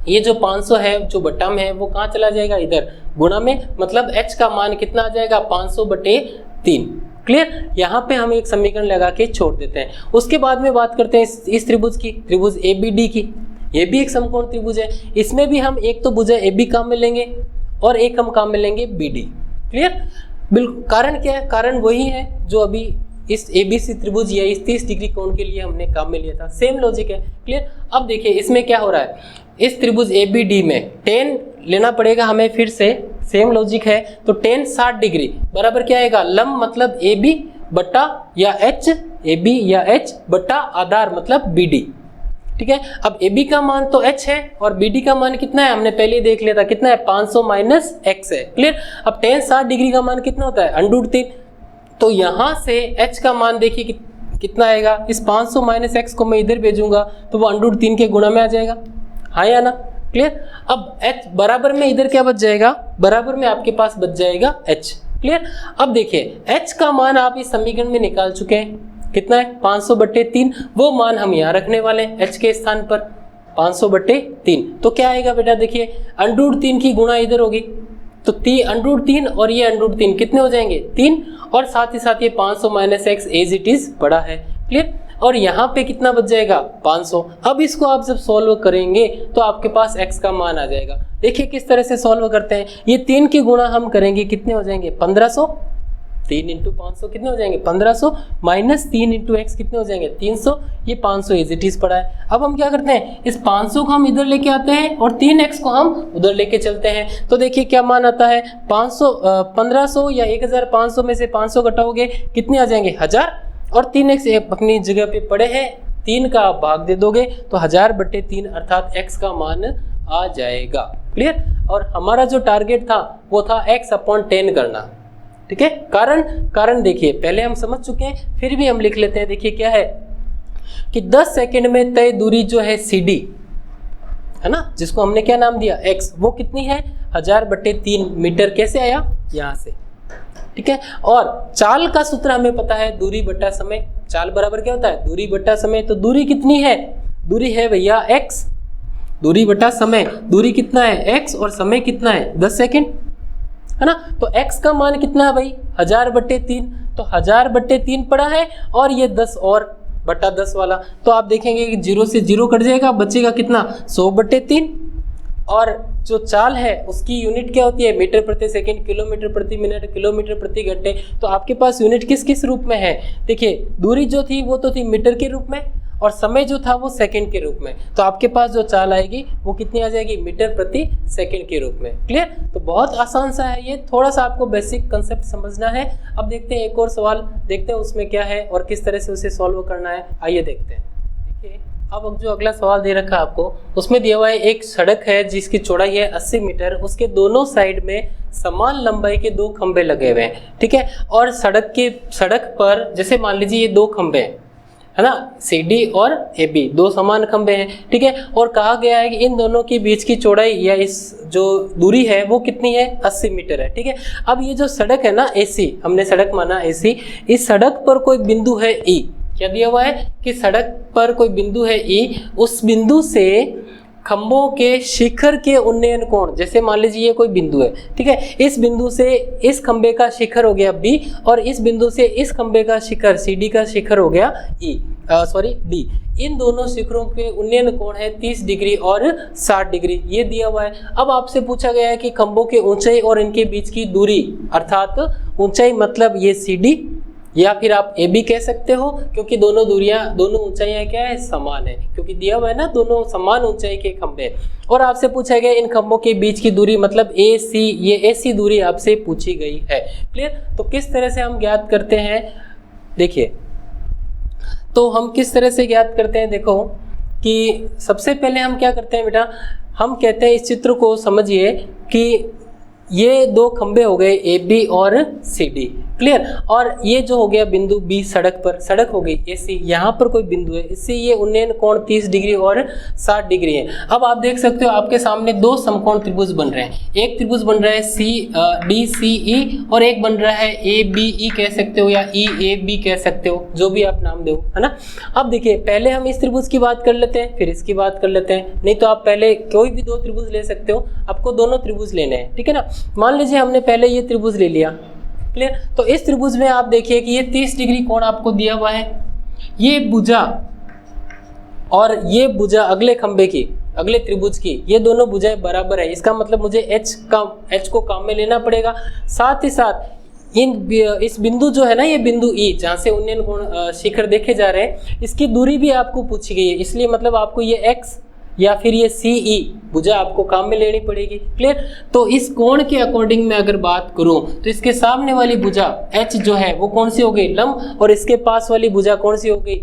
ये जो 500 है जो बट्टा में है वो कहाँ चला जाएगा, इधर गुणा में, मतलब H का मान कितना आ जाएगा, 500 बटे 3। क्लियर। यहाँ पे हम एक समीकरण लगा के छोड़ देते हैं। उसके बाद में बात करते हैं इस त्रिभुज की, त्रिभुज ABD की। ये भी एक समकोण त्रिभुज है, इसमें भी हम एक तो भुजा AB काम में लेंगे और एक हम काम में लेंगे BD। क्लियर। बिल्कुल, कारण क्या है, कारण वही है जो अभी इस ABC त्रिभुज या इस 30 डिग्री कोण के लिए हमने काम में लिया था, सेम लॉजिक है। क्लियर। अब देखिए इसमें क्या हो रहा है, इस त्रिभुज ABD में tan लेना पड़ेगा हमें, फिर से सेम लॉजिक है। तो tan 60 डिग्री बराबर क्या आएगा, लंब मतलब AB बट्टा या H, AB या H बट्टा आधार मतलब BD। ठीक है। अब AB का मान तो H है और BD का मान कितना है, हमने पहले ही देख लिया था, कितना है, 500 माइनस x है। क्लियर। अब tan 60 डिग्री का मान कितना होता है, √3। तो यहाँ से H का मान देखिए कितना आएगा, इस 500 माइनस x को मैं इधर भेजूंगा तो वो √3 के गुणा में आ जाएगा, हाँ या ना। क्लियर। अब H बराबर में इधर क्या बच जाएगा, बराबर में आपके पास बच जाएगा H। क्लियर। अब देखिए H का मान आप इस समीकरण में निकाल चुके हैं, कितना है, 500 बटे 3। वो मान हम यहाँ रखने वाले हैं H के स्थान पर, 500 बटे 3। तो क्या आएगा बेटा, देखिए √3 की गुणा इधर होगी, तो √3 और ये √3 कितने हो जाएंगे, 3, और साथ ही साथ ये 500 minus x as it is बड़ा है। क्लियर। और यहाँ पे कितना बच जाएगा, 500। अब इसको आप जब सॉल्व करेंगे तो आपके पास x का मान आ जाएगा। देखिए किस तरह से सॉल्व करते हैं, ये 3 की गुणा हम करेंगे, कितने हो जाएंगे, 1500, 3 इंटू 500 कितने हो जाएंगे, 1500, माइनस 3 इंटू एक्स कितने हो जाएंगे, 300, ये 500 एज इट इज पड़ा है। अब हम क्या करते हैं, इस 500 को हम इधर लेके आते हैं और 3x को हम उधर लेके चलते हैं। तो देखिए क्या मान आता है, 1500 या 1500 में से 500 घटाओगे कितने आ जाएंगे, 1000, और 3x अपनी जगह पे पड़े हैं, 3 का आप भाग दे दोगे तो 1000 बटे 3 अर्थात x का मान आ जाएगा। क्लियर। और हमारा जो टारगेट था वो था x/10 करना। ठीक है। कारण देखिए पहले हम समझ चुके हैं, फिर भी हम लिख लेते हैं। देखिए क्या है कि 10 सेकंड में तय दूरी जो है CD है ना, जिसको हमने क्या नाम दिया, x, वो कितनी है, 1000 बटे 3 मीटर। कैसे आया, यहाँ से। ठीक है। और चाल का सूत्र हमें पता है, दूरी बटा समय। चाल बराबर क्या होता है, दूरी बटा समय। तो दूरी कितनी है, दूरी है भैया x, दूरी बटा समय। दूरी कितना है, x, और समय कितना है, 10 सेकेंड, है ना। तो x का मान कितना है भाई, 1000 बटे 3। तो 1000 बटे 3 पड़ा है, और ये 10 और बटा 10 वाला, तो आप देखेंगे कि 0 से 0 कट जाएगा, बचेगा कितना, 100 बटे 3। और जो चाल है उसकी यूनिट क्या होती है, मीटर प्रति सेकंड, किलोमीटर प्रति मिनट, किलोमीटर प्रति घंटे। तो आपके पास यूनिट किस किस रूप में है, देखिए दूरी जो थी वो तो थी मीटर के रूप में, और समय जो था वो सेकंड के रूप में, तो आपके पास जो चाल आएगी वो कितनी आ जाएगी, मीटर प्रति सेकंड के रूप में। क्लियर? तो बहुत आसान सा है ये, थोड़ा सा आपको बेसिक कंसेप्ट समझना है। अब देखते हैं एक और सवाल, देखते हैं उसमें क्या है और किस तरह से उसे सॉल्व करना है। आइए देखते हैं। देखिए अब जो अगला सवाल दे रखा है आपको, उसमें दिया हुआ है एक सड़क है जिसकी चौड़ाई है 80 मीटर, उसके दोनों साइड में समान लंबाई के 2 खंबे लगे हुए हैं, ठीक है। और सड़क पर जैसे मान लीजिए ये 2 खंबे हैं, है ना, CD और AB 2 समान खंबे हैं, ठीक है। और कहा गया है कि इन दोनों के बीच की चौड़ाई या इस जो दूरी है वो कितनी है, 80 मीटर है, ठीक है। अब ये जो सड़क है ना AC, हमने सड़क माना AC, इस सड़क पर कोई बिंदु है E, क्या दिया हुआ है कि सड़क पर कोई बिंदु है E, उस बिंदु से खंभों के शिखर के उन्नयन कोण, जैसे मान लीजिए ये कोई बिंदु है, ठीक है, इस बिंदु से इस खंबे का शिखर हो गया B और इस बिंदु से इस खंबे का शिखर CD का शिखर हो गया D। इन दोनों शिखरों के उन्नयन कोण है 30 डिग्री और 60 डिग्री, ये दिया हुआ है। अब आपसे पूछा गया है कि खंभों की ऊंचाई और इनके बीच की दूरी, अर्थात ऊंचाई मतलब ये CD या फिर आप AB कह सकते हो, क्योंकि दोनों ऊंचाइयां क्या है, समान है, क्योंकि दिया हुआ है ना दोनों समान ऊंचाई के खंभे। और आपसे पूछा गया इन खंभों के बीच की दूरी मतलब AC, ये AC दूरी आपसे पूछी गई है। क्लियर? तो किस तरह से हम ज्ञात करते हैं, देखिए तो हम किस तरह से ज्ञात करते हैं, देखो कि सबसे पहले हम क्या करते हैं बेटा, हम कहते हैं इस चित्र को समझिए कि ये 2 खंबे हो गए AB और CD। क्लियर? और ये जो हो गया बिंदु B सड़क हो गई AC, यहाँ पर कोई बिंदु है, इससे ये उन्नयन कोण 30 डिग्री और 60 डिग्री है। अब आप देख सकते हो आपके सामने 2 समकोण त्रिभुज बन रहे हैं, एक त्रिभुज बन रहा है DCE और एक बन रहा है ABE कह सकते हो या EAB कह सकते हो, जो भी आप नाम दो, है ना। अब देखिए पहले हम इस त्रिभुज की बात कर लेते हैं, फिर इसकी बात कर लेते हैं, नहीं तो आप पहले कोई भी 2 त्रिभुज ले सकते हो, आपको दोनों त्रिभुज लेने हैं, ठीक है ना। मान लीजिए हमने पहले ये त्रिभुज ले लिया। क्लियर? तो इस त्रिभुज में आप देखिए कि ये 30 डिग्री कोण आपको दिया हुआ है, ये भुजा और ये भुजा अगले खंबे की, अगले त्रिभुज की, ये दोनों भुजाएं बराबर है, इसका मतलब मुझे H को काम में लेना पड़ेगा। साथ ही साथ इस बिंदु जो है ना, ये बिंदु E जहाँ से उन्नयन कोण शिखर देखे जा रहे हैं, इसकी दूरी भी आपको पूछी गई है, इसलिए मतलब आपको ये X या फिर ये CE भुजा आपको काम में लेनी पड़ेगी। क्लियर? तो इस कोण के अकॉर्डिंग मैं अगर बात करूं तो इसके सामने वाली भुजा H जो है वो कौन सी हो गई, लंब, और इसके पास वाली भुजा कौन सी हो गई,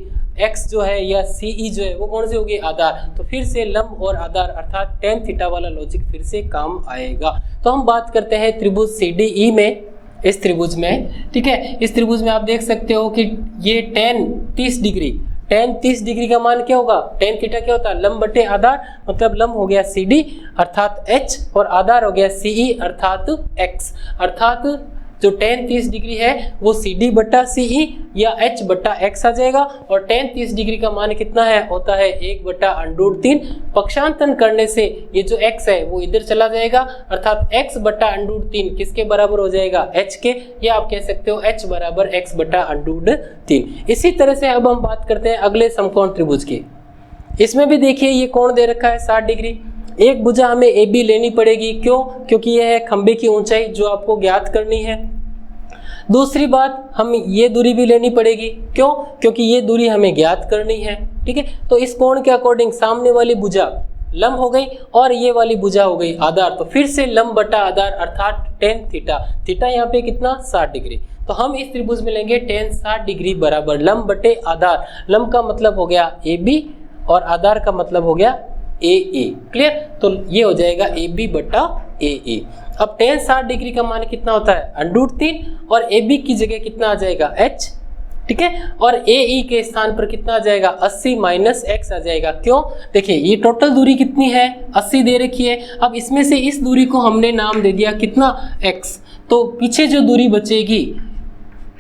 X जो है या CE जो है वो कौन सी हो गई, आधार। तो फिर से लंब और आधार अर्थात tan थीटा वाला लॉजिक फिर से काम आएगा। तो हम बात करते हैं त्रिभुज CDE में, इस त्रिभुज में, ठीक है। इस त्रिभुज में आप देख सकते हो कि ये tan 30 डिग्री का मान क्या होगा, tan थीटा क्या होता है, लंब बटे आधार, मतलब लंब हो गया CD अर्थात H और आधार हो गया CE अर्थात X, अर्थात जो tan 30 डिग्री है वो CD बट्टा CE या H बट्टा X आ जाएगा, और tan 30 डिग्री का मान कितना है, होता है 1 बट्टा √3। पक्षांतन करने से ये जो X है वो इधर चला जाएगा, अर्थात X बट्टा √3 किसके बराबर हो जाएगा, H के, या आप कह सकते हो H बराबर X बट्टा √3। इसी तरह से अब हम बात करते हैं अगले समकोण त्रिभुज की। इसमें भी देखिए ये कोण दे रखा है 60 डिग्री, एक भुजा हमें AB लेनी पड़ेगी, क्यों, क्योंकि यह है खंबे की ऊंचाई जो आपको ज्ञात करनी है। दूसरी बात, हम ये दूरी भी लेनी पड़ेगी, क्यों, क्योंकि ये दूरी हमें ज्ञात करनी है, ठीक है। तो इस कोण के अकॉर्डिंग सामने वाली भुजा लंब हो गई और ये वाली भुजा हो गई आधार, तो फिर से लंब बटा आधार अर्थात tan थीटा यहाँ पे कितना, 60 डिग्री। तो हम इस त्रिभुज में लेंगे tan 60 डिग्री बराबर लंब बटे आधार, लंब का मतलब हो गया AB और आधार का मतलब हो गया AE। क्लियर? तो ये हो जाएगा AB बटा AE। अब tan 60 डिग्री का मान कितना होता है, √3, और AB की जगह कितना आ जाएगा, H, ठीक है, और AE के स्थान पर कितना आ जाएगा, 80 माइनस X आ जाएगा। क्यों, देखिए ये टोटल दूरी कितनी है, 80 दे रखी है। अब इसमें से इस दूरी को हमने नाम दे दिया कितना, X, तो पीछे जो दूरी बचेगी,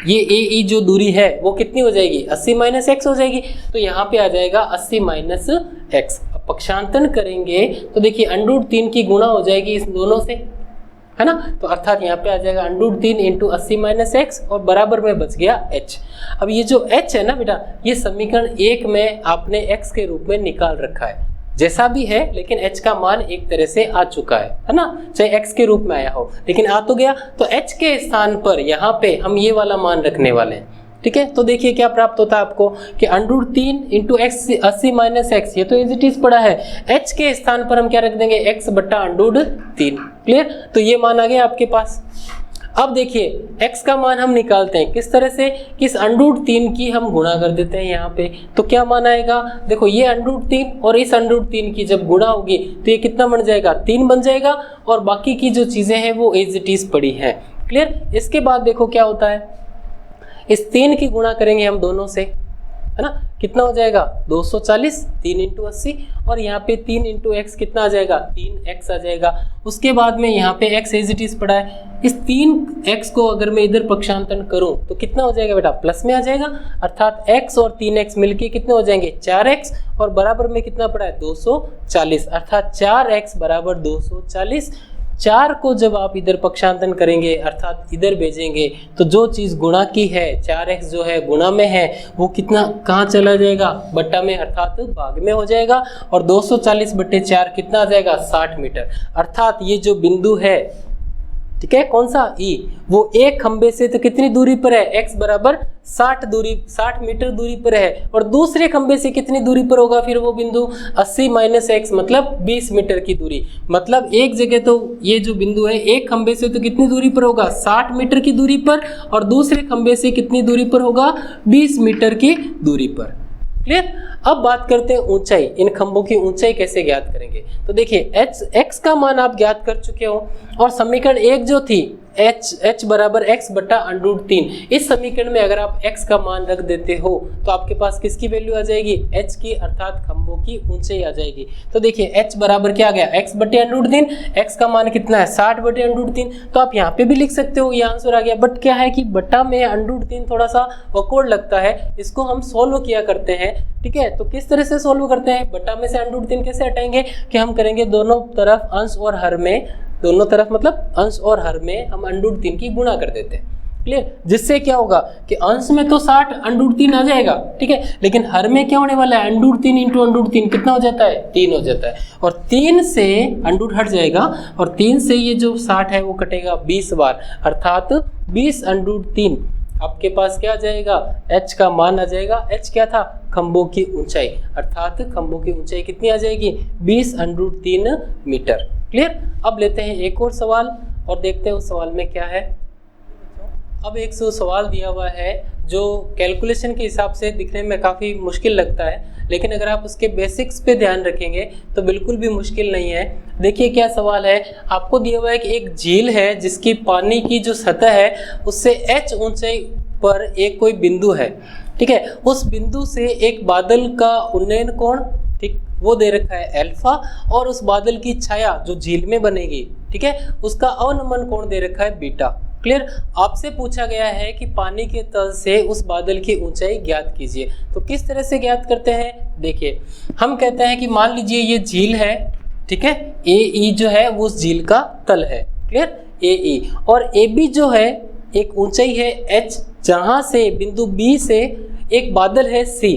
ये AE जो दूरी है वो कितनी हो जाएगी, 80 माइनस X हो जाएगी। तो यहाँ पे आ जाएगा 80 माइनस X। पक्षांतन करेंगे तो देखिए √3 की गुणा हो जाएगी इस दोनों से, है ना, तो अर्थात यहाँ पे आ जाएगा √3 इंटू 80 माइनस X और बराबर में बच गया H। अब ये जो H है ना बेटा, ये समीकरण 1 में आपने X के रूप में निकाल रखा है, जैसा भी है, लेकिन H का मान एक तरह से आ चुका है ना, चाहे X के रूप में आया हो, लेकिन आ तो गया। तो H के स्थान पर यहाँ पे हम ये वाला मान रखने वाले हैं, ठीक है। तो देखिए क्या प्राप्त होता है आपको कि √3 इंटू एक्स 80 माइनस एक्स, ये तो एज इट इज पड़ा है, h के स्थान पर हम क्या रख देंगे x बट्टा √3। क्लियर, तो ये मान आ गया आपके पास। अब देखिए x का मान हम निकालते हैं किस तरह से, किस √3 की हम गुणा कर देते हैं यहाँ पे, तो क्या मान आएगा, देखो ये √3 और इस √3 की जब गुणा होगी तो ये कितना बन जाएगा, 3 बन जाएगा, और बाकी की जो चीजें हैं वो एज इट इज पड़ी है। क्लियर, इसके बाद देखो क्या होता है, इस 3 की गुणा करेंगे हम दोनों से, है ना, कितना हो जाएगा 240, 3 इंटू 80, और यहाँ पे 3 इंटू एक्स कितना आ जाएगा, 3x आ जाएगा। उसके बाद में यहाँ पे x एज इट इज पड़ा है, इस 3x को अगर मैं इधर पक्षांतरण करूं तो कितना हो जाएगा बेटा, प्लस में आ जाएगा, अर्थात x और 3x मिलके कितने हो जाएंगे 4x, और बराबर में कितना पड़ा है 240, अर्थात 4x बराबर 240। 4 को जब आप इधर पक्षांतरण करेंगे अर्थात इधर भेजेंगे तो जो चीज गुणा की है 4x जो है गुणा में है वो कितना कहाँ चला जाएगा, बट्टा में अर्थात भाग में हो जाएगा, और 240 बट्टे 4 कितना आ जाएगा 60 मीटर। अर्थात ये जो बिंदु है, ठीक है, कौन सा E, वो एक खंबे से तो कितनी दूरी पर है, x बराबर 60 मीटर दूरी पर है, और दूसरे खंबे से कितनी दूरी पर होगा फिर वो बिंदु, 80 माइनस x मतलब 20 मीटर की दूरी। मतलब एक जगह तो ये जो बिंदु है एक खंबे से तो कितनी दूरी पर होगा 60 मीटर की दूरी पर, और दूसरे खंबे से कितनी दूरी पर होगा 20 मीटर की दूरी पर। क्लियर, अब बात करते हैं ऊंचाई, इन खंभों की ऊंचाई कैसे ज्ञात करेंगे। तो देखिए x का मान आप ज्ञात कर चुके हो, और समीकरण 1 जो थी h बराबर x बट्टा √3, इस समीकरण में अगर आप x का मान रख देते हो तो आपके पास किसकी वैल्यू आ जाएगी, h की, अर्थात खंभों की ऊंचाई आ जाएगी। तो देखिए h बराबर क्या आ गया, x बट्टे √3, x का मान कितना है 60 बट्टे √3, तो आप यहाँ पे भी लिख सकते हो, ये आंसर आ गया। बट क्या है कि बट्टा में √3 थोड़ा सा ऑकवर्ड लगता है, इसको हम सोल्व किया करते हैं, ठीक है। तो किस तरह से सोल्व करते हैं, बट्टा में से √3 कैसे हटाएंगे कि हम करेंगे दोनों तरफ अंश और हर में, दोनों तरफ मतलब अंश और हर में हम √3 की गुणा कर देते हैं। क्लियर, जिससे क्या होगा कि अंश में तो 60 √3 आ जाएगा, ठीक है, लेकिन हर में क्या होने वाला है, √3 इंटू √3 कितना हो जाता है 3 हो जाता है, और 3 से √ हट जाएगा, और 3 से ये जो 60 है वो कटेगा 20 बार, अर्थात 20 √3 आपके पास क्या आ जाएगा, h का मान आ जाएगा। h क्या था, खंभों की ऊंचाई, अर्थात खंभों की ऊंचाई कितनी आ जाएगी 20 √3 मीटर। क्लियर, अब लेते हैं एक और सवाल और देखते हैं उस सवाल में क्या है। अब एक सवाल दिया हुआ है जो कैलकुलेशन के हिसाब से दिखने में काफ़ी मुश्किल लगता है, लेकिन अगर आप उसके बेसिक्स पे ध्यान रखेंगे तो बिल्कुल भी मुश्किल नहीं है। देखिए क्या सवाल है, आपको दिया हुआ है कि एक झील है जिसकी पानी की जो सतह है उससे h ऊंचाई पर एक कोई बिंदु है, ठीक है, उस बिंदु से एक बादल का उन्नयन कोण, ठीक, वो दे रखा है अल्फा, और उस बादल की छाया जो झील में बनेगी, ठीक है, उसका अवनमन कोण दे रखा है बीटा। क्लियर, आपसे पूछा गया है कि पानी के तल से उस बादल की ऊंचाई ज्ञात कीजिए। तो किस तरह से ज्ञात करते हैं, देखिए हम कहते हैं कि मान लीजिए ये झील है, ठीक है, AE जो है वो उस झील का तल है। क्लियर, AE, और AB जो है एक ऊंचाई है H, जहां से बिंदु B से एक बादल है C,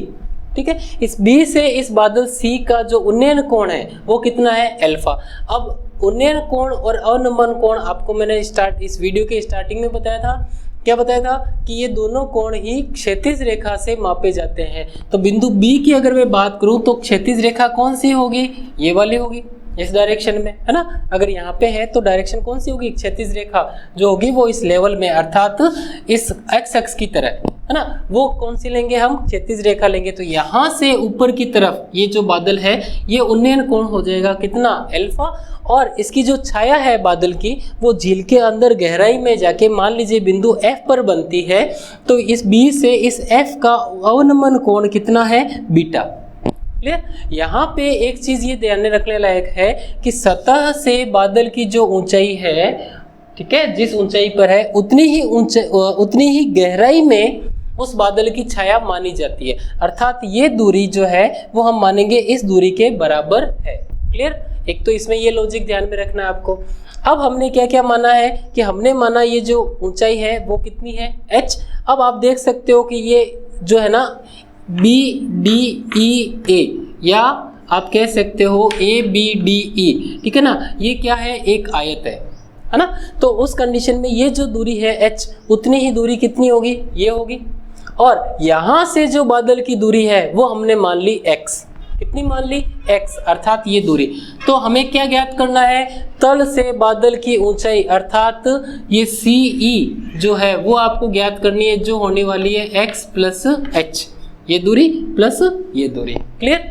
ठीक है, इस B से इस बादल C का जो उन्नयन कोण है वो कितना है अल्फा। अब उन्नयन कोण और अवनमन कोण आपको मैंने इस वीडियो के स्टार्टिंग में बताया था, क्या बताया था कि ये दोनों कोण ही क्षैतिज रेखा से मापे जाते हैं। तो बिंदु B की अगर मैं बात करूं तो क्षैतिज रेखा कौन सी होगी, ये वाली होगी, इस डायरेक्शन में, है ना। अगर यहाँ पे है तो डायरेक्शन कौन सी होगी, क्षैतिज रेखा जो होगी वो इस लेवल में, अर्थात इस एक्स अक्ष की तरह, है ना, वो कौन सी लेंगे हम, क्षैतिज रेखा लेंगे। तो यहाँ से ऊपर की तरफ ये जो बादल है ये उन्नयन कोण हो जाएगा कितना अल्फा, और इसकी जो छाया है बादल की वो झील के अंदर गहराई में जाके मान लीजिए बिंदु F पर बनती है, तो इस B से इस F का अवनमन कोण कितना है बीटा। क्लियर, यहाँ पे एक चीज ये ध्यान में रखने लायक है कि सतह से बादल की जो ऊंचाई है, ठीक है, जिस ऊंचाई पर है उतनी ही गहराई में उस बादल की छाया मानी जाती है, अर्थात ये दूरी जो है वो हम मानेंगे इस दूरी के बराबर है। क्लियर, एक तो इसमें ये लॉजिक ध्यान में रखना है आपको। अब हमने क्या क्या माना है कि हमने माना ये जो ऊंचाई है वो कितनी है h। अब आप देख सकते हो कि ये जो है ना BDEA, या आप कह सकते हो ABDE, ठीक है ना, ये क्या है, एक आयत है ना। तो उस कंडीशन में ये जो दूरी है h, उतनी ही दूरी कितनी होगी, ये होगी। और यहां से जो बादल की दूरी है वो हमने मान ली x। कितनी मान ली? x, अर्थात ये दूरी। तो हमें क्या ज्ञात करना है? तल से बादल की ऊंचाई अर्थात ये CE जो है वो आपको ज्ञात करनी है, जो होने वाली है x प्लस h, ये दूरी प्लस ये दूरी। क्लियर?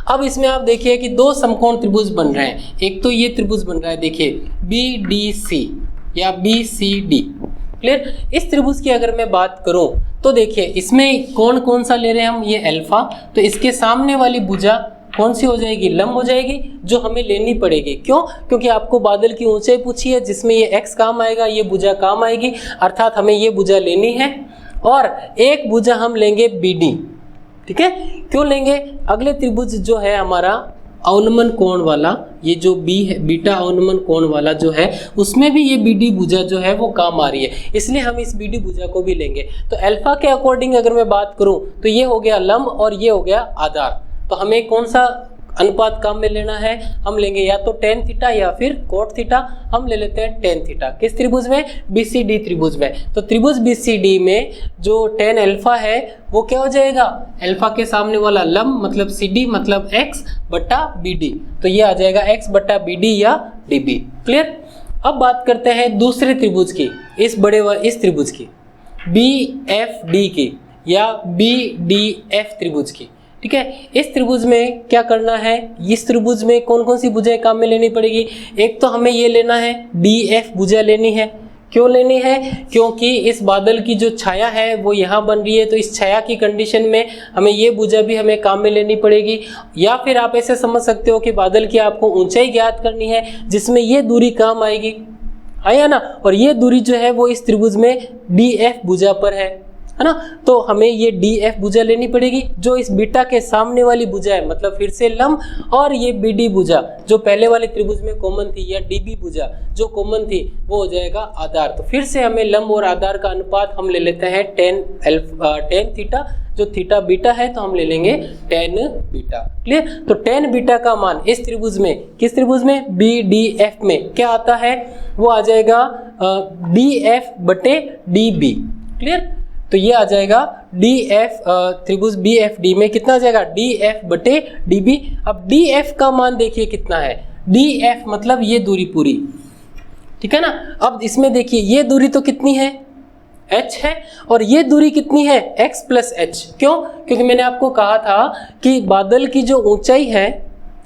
अब इसमें आप देखिए कि दो समकोण त्रिभुज बन रहे हैं। एक तो ये त्रिभुज बन रहा है, देखिए BDC या BCD। क्लियर? इस त्रिभुज की अगर मैं बात करूं तो देखिए इसमें कौन कौन सा ले रहे हैं हम? ये अल्फा। तो इसके सामने वाली भुजा कौन सी हो जाएगी? लंब हो जाएगी, जो हमें लेनी पड़ेगी। क्यों? क्योंकि आपको बादल की ऊंचाई पूछी है, जिसमें ये x काम आएगा, ये भुजा काम आएगी, अर्थात हमें ये भुजा लेनी है। और एक भुजा हम लेंगे BD। ठीक है? क्यों लेंगे? अगले त्रिभुज जो है हमारा अवनमन कोण वाला, ये जो B है, बीटा अवनमन कोण वाला जो है, उसमें भी ये BD भुजा जो है वो काम आ रही है, इसलिए हम इस BD भुजा को भी लेंगे। तो अल्फा के अकॉर्डिंग अगर मैं बात करूं तो ये हो गया लंब और ये हो गया आधार। तो हमें कौन सा अनुपात काम में लेना है? हम लेंगे या तो tan थीटा या फिर cot थीटा। हम ले लेते हैं tan थीटा। किस त्रिभुज में? BCD त्रिभुज में। तो त्रिभुज BCD में जो tan अल्फा है वो क्या हो जाएगा? अल्फा के सामने वाला लंब मतलब CD मतलब x बटा BD। तो ये आ जाएगा x बटा BD या DB। क्लियर? अब बात करते हैं दूसरे त्रिभुज की, इस त्रिभुज की, BFD की या BDF त्रिभुज की। ठीक है? इस त्रिभुज में क्या करना है? इस त्रिभुज में कौन कौन सी भुजाएं काम में लेनी पड़ेगी? एक तो हमें ये लेना है, DF भुजा लेनी है। क्यों लेनी है? क्योंकि इस बादल की जो छाया है वो यहाँ बन रही है, तो इस छाया की कंडीशन में हमें ये भुजा भी हमें काम में लेनी पड़ेगी। या फिर आप ऐसे समझ सकते हो कि बादल की आपको ऊंचाई ज्ञात करनी है, जिसमें ये दूरी काम आएगी, आया ना? और ये दूरी जो है वो इस त्रिभुज में DF भुजा पर है ना? तो हमें ये DF भुजा लेनी पड़ेगी, जो इस बीटा के सामने वाली भुजा है, मतलब फिर से लंब, और ये BD भुजा जो पहले वाले त्रिभुज में कॉमन थी, या DB भुजा जो कॉमन थी, वो हो जाएगा आधार। तो फिर से हमें लंब और आधार का अनुपात हम ले लेते हैं tan थीटा, जो थीटा बीटा है तो हम ले लेंगे tan बीटा। क्लियर? तो tan बीटा का मान इस त्रिभुज में, किस त्रिभुज में? BDF में क्या आता है? वो आ जाएगा DF बटे DB। क्लियर? तो ये आ जाएगा DF, त्रिभुज BFD में कितना आ जाएगा? DF बटे DB। अब DF का मान देखिए कितना है? DF मतलब ये दूरी पूरी, ठीक है ना? अब इसमें देखिए ये दूरी तो कितनी है? h है, और ये दूरी कितनी है? x plus h। क्यों? क्योंकि मैंने आपको कहा था कि बादल की जो ऊंचाई है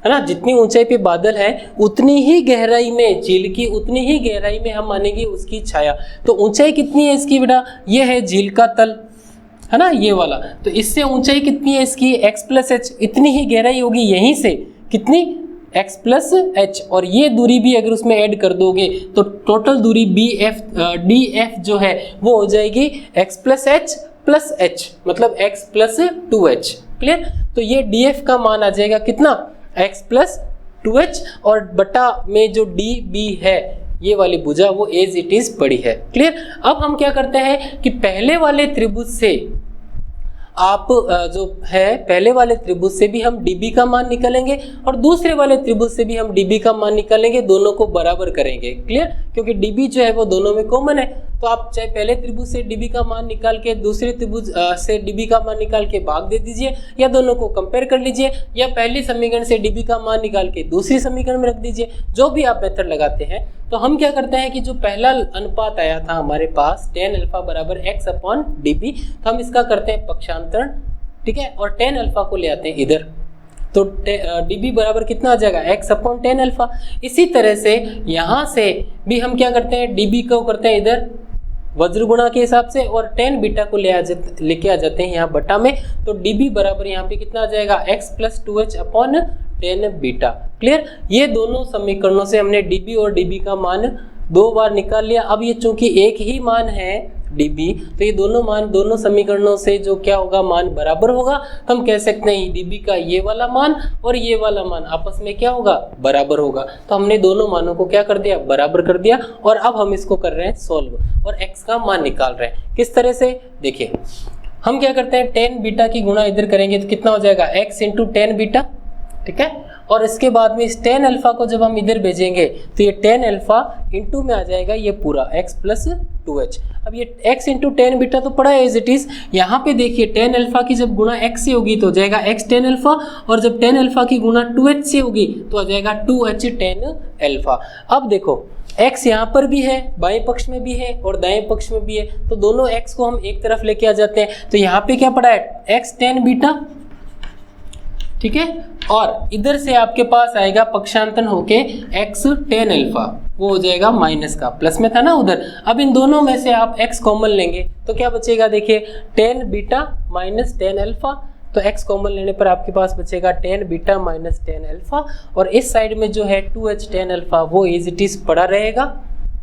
ना, जितनी ऊंचाई पे बादल है उतनी ही गहराई में, झील की उतनी ही गहराई में हम मानेंगे उसकी छाया। तो ऊंचाई कितनी है इसकी बेटा? ये है झील का तल, है ना, ये वाला। तो इससे ऊंचाई कितनी है इसकी? x plus h। इतनी ही गहराई होगी यहीं से, कितनी? x plus h। और ये दूरी भी अगर उसमें ऐड कर दोगे तो टोटल दूरी DF जो है वो हो जाएगी x plus h plus h, मतलब x प्लस 2h। क्लियर? तो ये DF का मान आ जाएगा कितना? x प्लस 2h, और बटा में जो DB है ये वाली भुजा वो एज इट इज पड़ी है। क्लियर? अब हम क्या करते हैं कि पहले वाले त्रिभुज से आप जो है, पहले वाले त्रिभुज से भी हम DB का मान निकालेंगे और दूसरे वाले त्रिभुज से भी हम DB का मान निकालेंगे, दोनों को बराबर करेंगे। क्लियर? क्योंकि DB जो है वो दोनों में कॉमन है। तो आप चाहे पहले त्रिभुज से DB का मान निकाल के दूसरे त्रिभुज से DB का मान निकाल के भाग दे दीजिए, या दोनों को कंपेयर कर लीजिए, या पहली समीकरण से DB का मान निकाल के दूसरी समीकरण में रख दीजिए, जो भी आप मेथड लगाते हैं। तो हम क्या करते हैं कि जो पहला अनुपात आया था हमारे पास tan अल्फा बराबर x अपॉन DB, तो हम इसका करते हैं पक्षांतरण, ठीक है, और tan अल्फा को ले आते हैं इधर। तो DB बराबर कितना आ जाएगा? x upon tan alpha. इसी तरह से यहाँ से भी हम क्या करते हैं? DB को करते हैं इधर वज्र गुणा के हिसाब से, और tan बीटा को लेके आ जाते हैं यहाँ बटा में। तो DB बराबर यहाँ पे कितना आ जाएगा? x plus 2h upon tan beta. Clear? ये दोनों समीकरणों से हमने DB और DB का मान दो बार निकाल लिया। अब ये चूंकि एक ही मान है DB, तो ये दोनों मान, दोनों समीकरणों से जो क्या होगा? मान बराबर होगा। तो हम कह सकते हैं DB का ये वाला मान और ये वाला मान आपस में क्या होगा? बराबर होगा। तो हमने दोनों मानों को क्या कर दिया? बराबर कर दिया। और अब हम इसको कर रहे हैं सॉल्व और x का मान निकाल रहे हैं। किस तरह से? देखिए हम क्या करते हैं, tan बीटा की गुणा इधर करेंगे तो कितना हो जाएगा? x इंटू tan बीटा, ठीक है, और इसके बाद में इस टेन अल्फा को जब हम इधर भेजेंगे तो ये टेन अल्फा इंटू में आ जाएगा ये पूरा x प्लस 2h। अब ये x इंटू टेन बीटा तो पड़ा है एज इट इज। यहाँ पे देखिए टेन अल्फा की जब गुणा x से होगी तो हो जाएगा x टेन अल्फा, और जब टेन अल्फा की गुणा 2h से होगी तो आ जाएगा 2h टेन अल्फा। अब देखो x यहाँ पर भी है, बाएं पक्ष में भी है और दाएं पक्ष में भी है, तो दोनों x को हम एक तरफ लेके आ जाते हैं। तो यहाँ पे क्या पड़ा है x टेन बीटा, ठीक है, और इधर से आपके पास आएगा पक्षांतन होके x टेन अल्फा, वो हो जाएगा माइनस का, प्लस में था ना उधर। अब इन दोनों में से आप x कॉमन लेंगे तो क्या बचेगा, देखिए ten beta minus ten alpha, तो x कॉमन लेने पर आपके पास बचेगा ten beta minus ten alpha, और इस साइड में जो है 2h टेन अल्फा वो एज इट इज पड़ा रहेगा।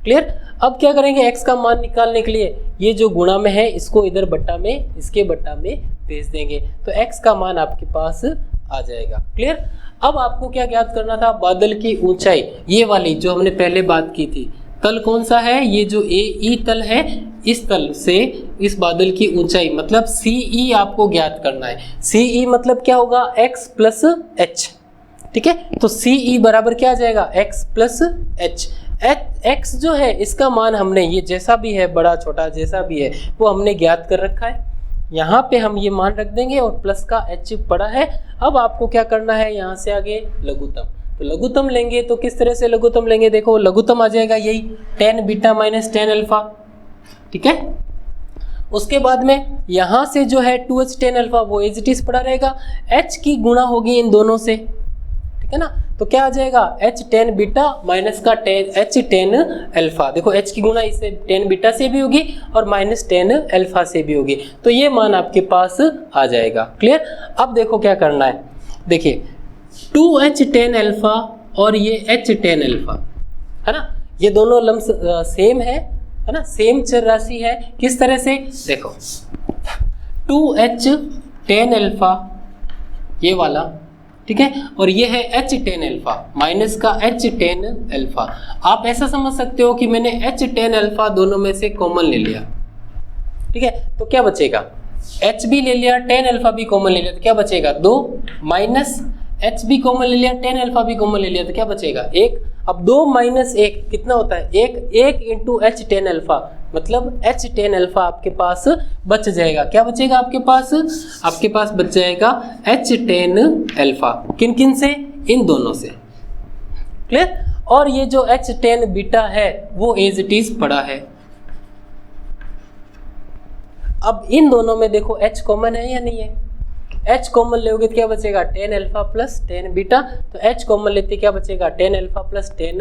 क्लियर। अब क्या करेंगे x का मान निकालने के लिए ये जो गुणा में है इसको इधर बट्टा में, इसके बट्टा में भेज देंगे तो x का मान आपके पास आ जाएगा। क्लियर। अब आपको क्या ज्ञात करना था, बादल की ऊंचाई, ये वाली जो हमने पहले बात की थी, तल कौन सा है, ये जो AE तल है, इस तल से इस बादल की ऊंचाई मतलब CE आपको ज्ञात करना है। CE मतलब क्या होगा, x प्लस h, ठीक है। तो CE बराबर क्या आ जाएगा, x प्लस h। x जो है इसका मान हमने, ये जैसा भी है बड़ा छोटा जैसा भी है वो हमने ज्ञात कर रखा है, यहाँ पे हम ये मान रख देंगे और प्लस का h पड़ा है। अब आपको क्या करना है, यहाँ से आगे लघुत्तम, तो लघुत्तम लेंगे तो किस तरह से लघुत्तम लेंगे, देखो लघुत्तम आ जाएगा यही ten beta minus ten alpha, ठीक है। उसके बाद में यहाँ से जो है 2h टेन अल्फा वो एज इट इज पड़ा रहेगा, h की गुणा होगी इन दोनों से, ठीक है ना, तो क्या आ जाएगा h टेन बीटा माइनस का h टेन अल्फा। देखो h की गुणा इससे टेन बीटा से भी होगी और माइनस टेन अल्फा से भी होगी, तो ये मान आपके पास आ जाएगा। क्लियर। अब देखो क्या करना है, देखिए 2h टेन अल्फा और ये h टेन अल्फा है ना, ये दोनों लम्स सेम है ना, सेम चर राशि है। किस तरह से, देखो 2h टेन अल्फा ये वाला, ठीक है, और ये है h टेन अल्फा माइनस का h टेन अल्फा। आप ऐसा समझ सकते हो कि मैंने h टेन अल्फा दोनों में से कॉमन ले लिया, ठीक है, तो क्या बचेगा, h भी ले लिया टेन अल्फा भी कॉमन ले लिया तो क्या बचेगा 2, माइनस h भी कॉमन ले लिया टेन अल्फा भी कॉमन ले लिया तो क्या बचेगा 1। अब 2 माइनस 1 कितना होता है 1 इंटू h टेन अल्फा, मतलब h टेन अल्फा आपके पास बच जाएगा। क्या बचेगा आपके पास बच जाएगा h टेन अल्फा, किन किन से, इन दोनों से। क्लियर। और ये जो h टेन बीटा है वो एज इट इज पड़ा है। अब इन दोनों में देखो h कॉमन है या नहीं है, h कॉमन लोगे तो क्या बचेगा tan alpha plus tan beta, तो h कॉमन लेते क्या बचेगा tan alpha plus tan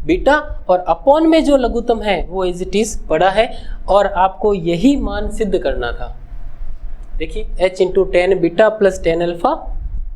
beta, और अपॉन में जो लघुत्तम है वो एज इट इज पड़ा है और आपको यही मान सिद्ध करना था। देखिए h into ten beta plus ten alpha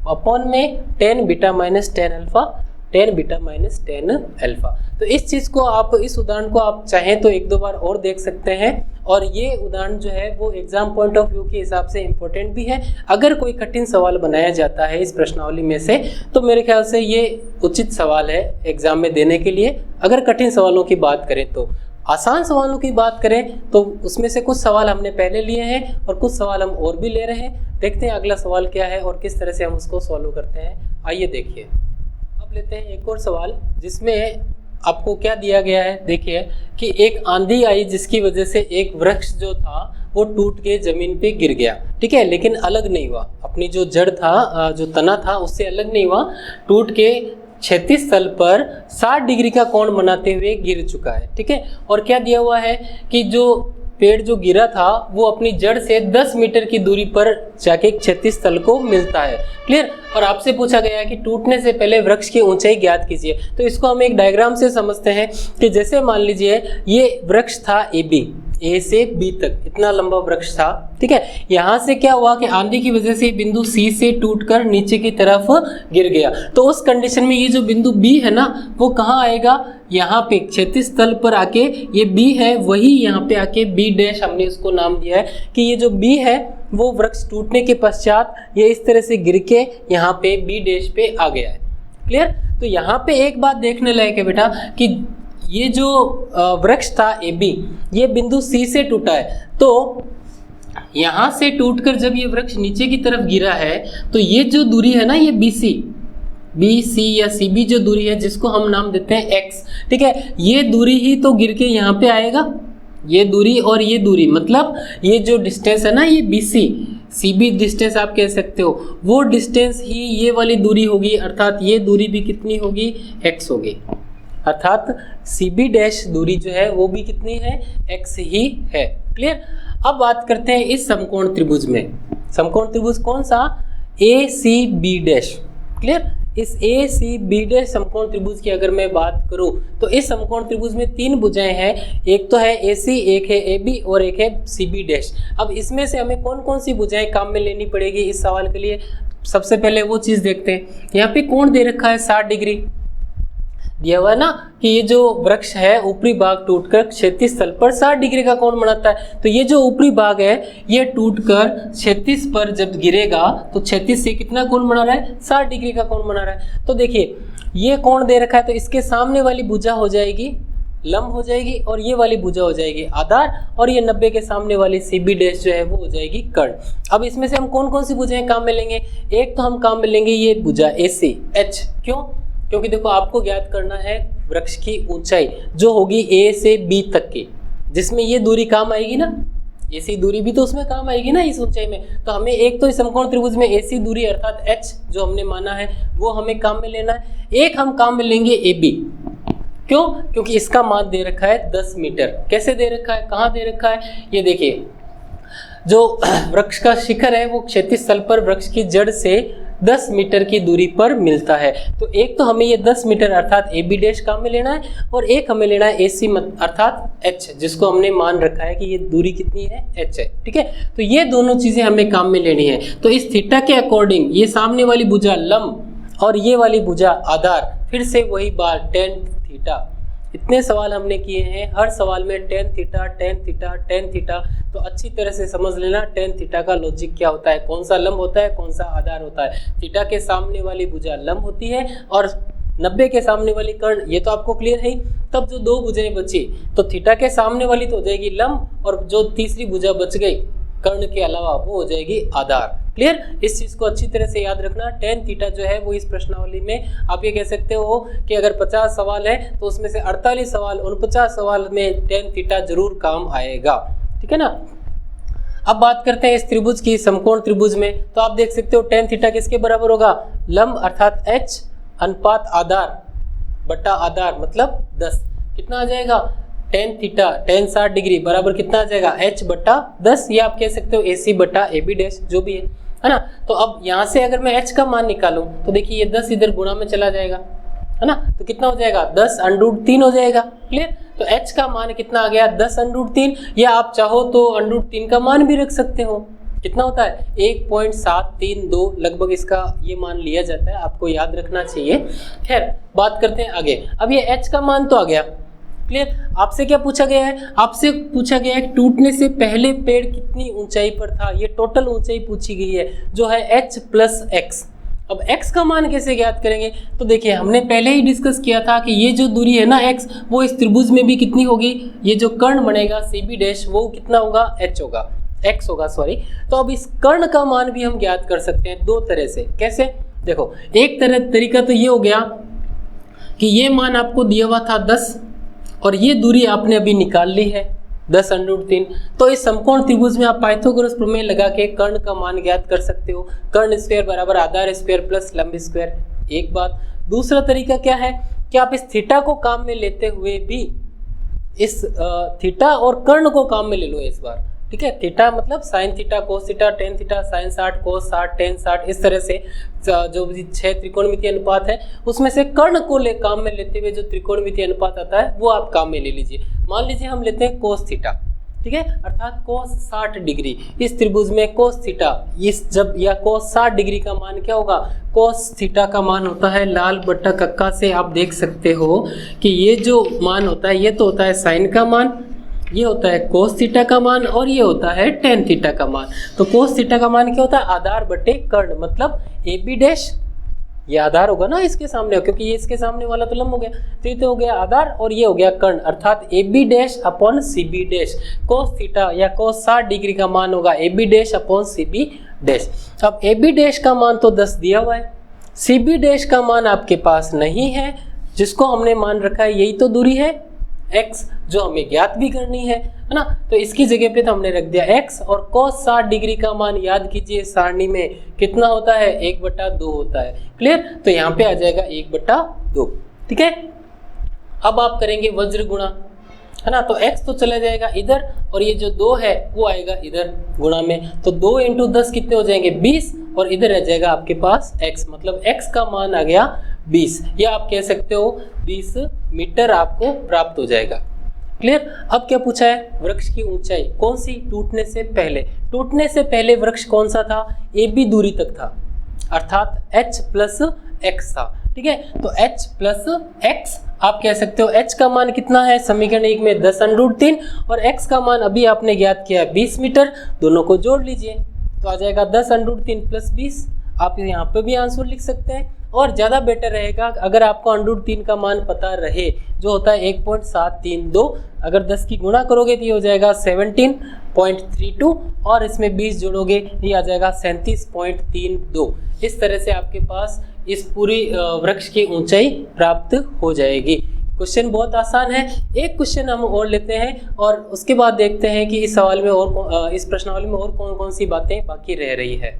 upon में ten beta minus ten alpha, ten beta minus ten alpha. तो इस चीज़ को आप, इस उदाहरण को आप चाहें तो एक दो बार और देख सकते हैं, और ये उदाहरण जो है वो एग्जाम पॉइंट ऑफ व्यू के हिसाब से इम्पोर्टेंट भी है। अगर कोई कठिन सवाल बनाया जाता है इस प्रश्नावली में से तो मेरे ख्याल से ये उचित सवाल है एग्जाम में देने के लिए। अगर कठिन सवालों की बात करें तो, आसान सवालों की बात करें तो उसमें से कुछ सवाल हमने पहले लिए हैं और कुछ सवाल हम और भी ले रहे हैं। देखते हैं अगला सवाल क्या है और किस तरह से हम उसको सॉल्व करते हैं। आइए देखिए, अब लेते हैं एक और सवाल जिसमें आपको क्या दिया गया है। देखिए कि एक आंधी आई जिसकी वजह से एक वृक्ष जो था वो टूट के जमीन पे गिर गया, ठीक है, लेकिन अलग नहीं हुआ, अपनी जो जड़ था, जो तना था उससे अलग नहीं हुआ, टूट के क्षैतिज तल पर 60 डिग्री का कोण बनाते हुए गिर चुका है, ठीक है। और क्या दिया हुआ है कि जो पेड़ जो गिरा था वो अपनी जड़ से 10 मीटर की दूरी पर जाके क्षैतिज तल को मिलता है। क्लियर। और आपसे पूछा गया है कि टूटने से पहले वृक्ष की ऊंचाई ज्ञात कीजिए। तो इसको हम एक डायग्राम से समझते हैं कि जैसे मान लीजिए ये वृक्ष था AB, A से B तक इतना लंबा वृक्ष था, ठीक है। यहाँ से क्या हुआ कि आंधी की वजह से बिंदु C से टूटकर नीचे की तरफ गिर गया। तो उस कंडीशन में ये जो बिंदु B है ना वो कहाँ आएगा, यहाँ पे क्षैतिज तल पर आके, ये B है वही यहाँ पे आके B डैश, हमने उसको नाम दिया है कि ये जो B है वो वृक्ष टूटने के पश्चात ये इस तरह से गिर के यहाँ पे B डैश पे आ गया है। क्लियर। तो यहाँ पे एक बात देखने लायक है बेटा कि ये जो वृक्ष था AB ये बिंदु C से टूटा है, तो यहाँ से टूटकर जब ये वृक्ष नीचे की तरफ गिरा है तो ये जो दूरी है ना ये BC, बी सी या सी बी जो दूरी है जिसको हम नाम देते हैं एक्स, ठीक है, ये दूरी ही तो गिर के यहाँ पे आएगा, ये दूरी और ये दूरी, मतलब ये जो डिस्टेंस है ना, ये बी सी बी डिस्टेंस आप कह सकते हो, वो डिस्टेंस ही ये वाली दूरी होगी, अर्थात ये दूरी भी कितनी होगी, एक्स होगी, अर्थात सी बी डैश दूरी जो है वो भी कितनी है, एक्स ही है। क्लियर। अब बात करते हैं इस समकोण त्रिभुज में, समकोण त्रिभुज कौन सा, ए सी बी डैश। क्लियर। इस ए सी बी डैश समकोण त्रिभुज की अगर मैं बात करूं तो इस समकोण त्रिभुज में 3 भुजाएं हैं, एक तो है ए सी, एक है ए बी और एक है सी बी डैश। अब इसमें से हमें कौन कौन सी भुजाएं काम में लेनी पड़ेगी इस सवाल के लिए, सबसे पहले वो चीज़ देखते हैं। यहाँ पे कोण दे रखा है 60 डिग्री, दिया हुआ है ना कि ये जो वृक्ष है ऊपरी भाग टूटकर क्षैतिज तल पर 60 डिग्री का कोण बनाता है, तो ये जो ऊपरी भाग है ये टूटकर क्षैतिज पर जब गिरेगा तो क्षैतिज से कितना कोण बना रहा है, 60 डिग्री का कोण बना रहा है। तो देखिए ये कोण दे रखा है, तो इसके सामने वाली भुजा हो जाएगी लंब हो जाएगी और ये वाली भुजा हो जाएगी आधार, और ये 90 के सामने वाली सी बी डैश जो है वो हो जाएगी कर्ण। अब इसमें से हम कौन कौन सी भुजाएं काम में लेंगे, एक तो हम काम में लेंगे ये भुजा ए सी एच, क्यों, क्योंकि देखो आपको ज्ञात करना है वृक्ष की ऊंचाई जो होगी ए से बी तक की, जिसमें ये दूरी काम आएगी ना, ऐसी दूरी भी तो उसमें काम आएगी ना इस ऊंचाई में। तो हमें एक तो इस समकोण त्रिभुज में ऐसी दूरी अर्थात h जो हमने माना है वो हमें काम में लेना है, एक हम काम में लेंगे ए बी, क्यों, क्योंकि इसका मान दे रखा है 10 मीटर। कैसे दे रखा है, कहाँ दे रखा है, ये देखिए जो वृक्ष का शिखर है वो क्षैतिज तल पर वृक्ष की जड़ से 10 मीटर की दूरी पर मिलता है। तो एक तो हमें ये 10 मीटर अर्थात ए बी डैश काम में लेना है, और एक हमें लेना है ए सी अर्थात एच, जिसको हमने मान रखा है कि ये दूरी कितनी है, एच है। ठीक है, तो ये दोनों चीजें हमें काम में लेनी है। तो इस थीटा के अकॉर्डिंग ये सामने वाली भुजा लंब और ये वाली भुजा आधार, फिर से वही बात टेन थीटा। इतने सवाल हमने किए हैं, हर सवाल में tan theta tan theta tan theta, तो अच्छी तरह से समझ लेना टेन थीटा का लॉजिक क्या होता है, कौन सा लंब होता है कौन सा आधार होता है। थीटा के सामने वाली भुजा लंब होती है और 90 के सामने वाली कर्ण, ये तो आपको क्लियर है। तब जो दो भुजाएं बची तो थीटा के सामने वाली तो हो जाएगी लंब, और जो तीसरी भुजा बच गई कर्ण के अलावा वो हो जाएगी आधार। क्लियर, इस चीज को अच्छी तरह से याद रखना। टेन थीटा जो है वो इस प्रश्नावली में आप ये कह सकते हो कि अगर 50 सवाल है तो उसमें से 48 सवाल 49 सवाल में टेन थीटा जरूर काम आएगा। ठीक है ना। अब बात करते हैं इस त्रिभुज की, समकोण त्रिभुज में, तो आप देख सकते हो टेन थीटा किसके बराबर होगा, लंब अर्थात h अनुपात आधार बटा आधार मतलब 10, कितना आ जाएगा, टेन थीटा टेन 60 डिग्री बराबर कितना आ जाएगा, h बटा 10, या आप कह सकते हो AC बटा AB डैश जो भी है ना। तो अब यहाँ से अगर मैं h का मान निकालूं तो देखिए ये 10 इधर गुणा में चला जाएगा, है ना, तो कितना हो जाएगा 10 √ 3 हो जाएगा। क्लियर, तो h का मान कितना आ गया 10 √ 3, या आप चाहो तो √ 3 का मान भी रख सकते हो, कितना होता है 1.732 लगभग इसका ये मान लिया जाता है, आपको याद रखना चाहिए। खैर बात करते हैं आगे। अब ये h का मान तो आ गया। क्लियर, आपसे क्या पूछा गया है, आपसे पूछा गया है टूटने से पहले पेड़ कितनी ऊंचाई पर था, ये टोटल ऊंचाई पूछी गई है जो है h + x। अब x का मान कैसे ज्ञात करेंगे, तो देखिए हमने पहले ही डिस्कस किया था कि ये जो दूरी है ना x, वो इस त्रिभुज में भी कितनी होगी, ये जो कर्ण बनेगा CB डैश वो कितना होगा, h होगा, x होगा सॉरी। तो अब इस कर्ण का मान भी हम ज्ञात कर सकते हैं दो तरह से। कैसे, देखो एक तरीका तो ये हो गया कि ये मान आपको दिया हुआ था 10 और ये दूरी आपने अभी निकाल ली है 10 √ 3, तो इस समकोण त्रिभुज में आप पाइथागोरस प्रमेय लगा के कर्ण का मान ज्ञात कर सकते हो, कर्ण स्क्वायर बराबर आधार स्क्वायर प्लस लंब स्क्वायर। एक बात, दूसरा तरीका क्या है कि आप इस थीटा को काम में लेते हुए भी इस थीटा और कर्ण को काम में ले लो इस बार। ठीक है, थीटा मतलब sign theta cos theta tan theta sine 60 कोस 60 टेन 60, इस तरह से जो भी 6 त्रिकोणमितीय अनुपात है उसमें से कर्ण को काम में लेते हुए जो त्रिकोणमितीय अनुपात आता है वो आप काम में ले लीजिए। मान लीजिए हम लेते हैं कोस थीटा, ठीक है, अर्थात कोस 60 डिग्री, इस त्रिभुज में कोस थीटा इस जब या कोस 60 डिग्री का मान क्या होगा, कोस थीटा का मान होता है लाल बट्टा कक्का से आप देख सकते हो कि ये जो मान होता है ये तो होता है साइन का मान, ये होता है कोस थीटा का मान और ये होता है टेन थीटा का मान। तो कोस थीटा का मान क्या होता है, आधार बटे कर्ण, मतलब AB डैश, ये आधार होगा ना इसके सामने, क्योंकि ये इसके सामने वाला तो लंब हो गया, तो ये तो हो गया आधार और ये हो गया कर्ण, अर्थात AB dash upon CB dash. Cos theta या कोस 60 डिग्री का मान होगा AB dash upon CB dash. अब AB डैश का मान तो 10 दिया हुआ है, CB डैश का मान आपके पास नहीं है, जिसको हमने मान रखा है यही तो दूरी है x, जो हमें ज्ञात भी करनी है ना। तो इसकी जगह पे तो हमने रख दिया x, और cos 60 डिग्री का मान याद कीजिए सारणी में कितना होता है, 1/2 होता है। क्लियर, तो यहाँ पे आ जाएगा 1/2। ठीक है, अब आप करेंगे वज्र गुणा, है ना। तो x तो चला जाएगा इधर, और ये जो 2 है वो आएगा इधर गुणा में, तो 2 × 10 कितने हो जाएंगे, 20, और इधर रह जाएगा आपके पास x, मतलब x का मान आ गया 20, या आप कह सकते हो 20 मीटर आपको प्राप्त हो जाएगा। क्लियर। अब क्या पूछा है, वृक्ष की ऊंचाई कौन सी, टूटने से पहले। टूटने से पहले वृक्ष कौन सा था, AB दूरी तक था, अर्थात h + x था। ठीक है, तो h + x आप कह सकते हो, h का मान कितना है समीकरण 1 में 10√3, और x का मान अभी आपने ज्ञात किया 20 मीटर, दोनों को जोड़ लीजिए तो आ जाएगा 10√3 + 20। आप यहाँ पे भी आंसर लिख सकते हैं, और ज़्यादा बेटर रहेगा अगर आपको √3 का मान पता रहे, जो होता है 1.732, अगर 10 की गुणा करोगे तो ये हो जाएगा 17.32, और इसमें 20 जोड़ोगे ये आ जाएगा 37.32। इस तरह से आपके पास इस पूरी वृक्ष की ऊंचाई प्राप्त हो जाएगी। क्वेश्चन बहुत आसान है। एक क्वेश्चन हम और लेते हैं, और उसके बाद देखते हैं कि इस सवाल में और इस प्रश्नावली में और कौन कौन सी बातें बाकी रह रही है।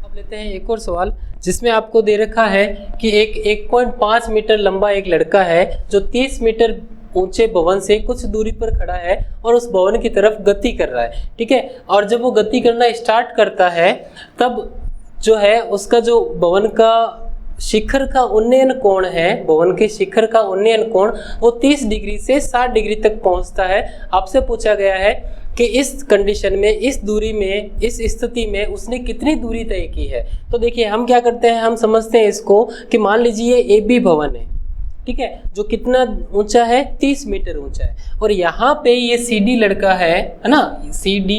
अब लेते हैं एक और सवाल, जिसमें आपको दे रखा है कि एक 1.5 मीटर लंबा एक लड़का है जो 30 मीटर ऊंचे भवन से कुछ दूरी पर खड़ा है और उस भवन की तरफ गति कर रहा है। ठीक है, और जब वो गति करना स्टार्ट करता है तब जो है उसका जो भवन का शिखर का उन्नयन कोण है, भवन के शिखर का उन्नयन कोण वो 30 डिग्री से 60 डिग्री तक पहुंचता है। आपसे पूछा गया है कि इस कंडीशन में, इस दूरी में, इस स्थिति में उसने कितनी दूरी तय की है। तो देखिए हम क्या करते हैं, हम समझते हैं इसको कि मान लीजिए AB भवन है, ठीक है, जो कितना ऊंचा है, 30 मीटर ऊंचा है, और यहाँ पे ये CD लड़का है ना, CD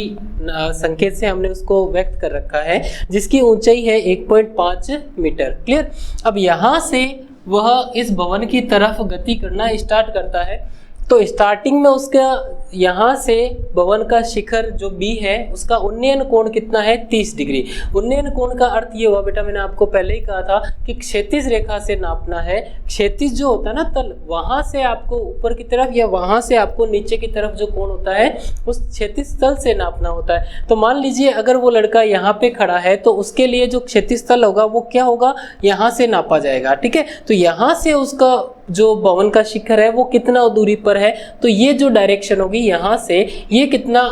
संकेत से हमने उसको व्यक्त कर रखा है, जिसकी ऊंचाई है 1.5 मीटर। क्लियर। अब यहाँ से वह इस भवन की तरफ गति करना स्टार्ट करता है, तो स्टार्टिंग में उसका यहाँ से भवन का शिखर जो B है उसका उन्नयन कोण कितना है, 30 डिग्री। उन्नयन कोण का अर्थ ये हुआ बेटा, मैंने आपको पहले ही कहा था कि क्षैतिज रेखा से नापना है। क्षैतिज जो होता है ना तल, वहाँ से आपको ऊपर की तरफ या वहाँ से आपको नीचे की तरफ जो कोण होता है उस क्षैतिज तल से नापना होता है। तो मान लीजिए अगर वो लड़का यहाँ पे खड़ा है तो उसके लिए जो क्षैतिज तल होगा वो क्या होगा, यहाँ से नापा जाएगा। ठीक है, तो यहाँ से उसका जो भवन का शिखर है वो कितना दूरी पर है, तो ये जो डायरेक्शन होगी यहाँ से ये कितना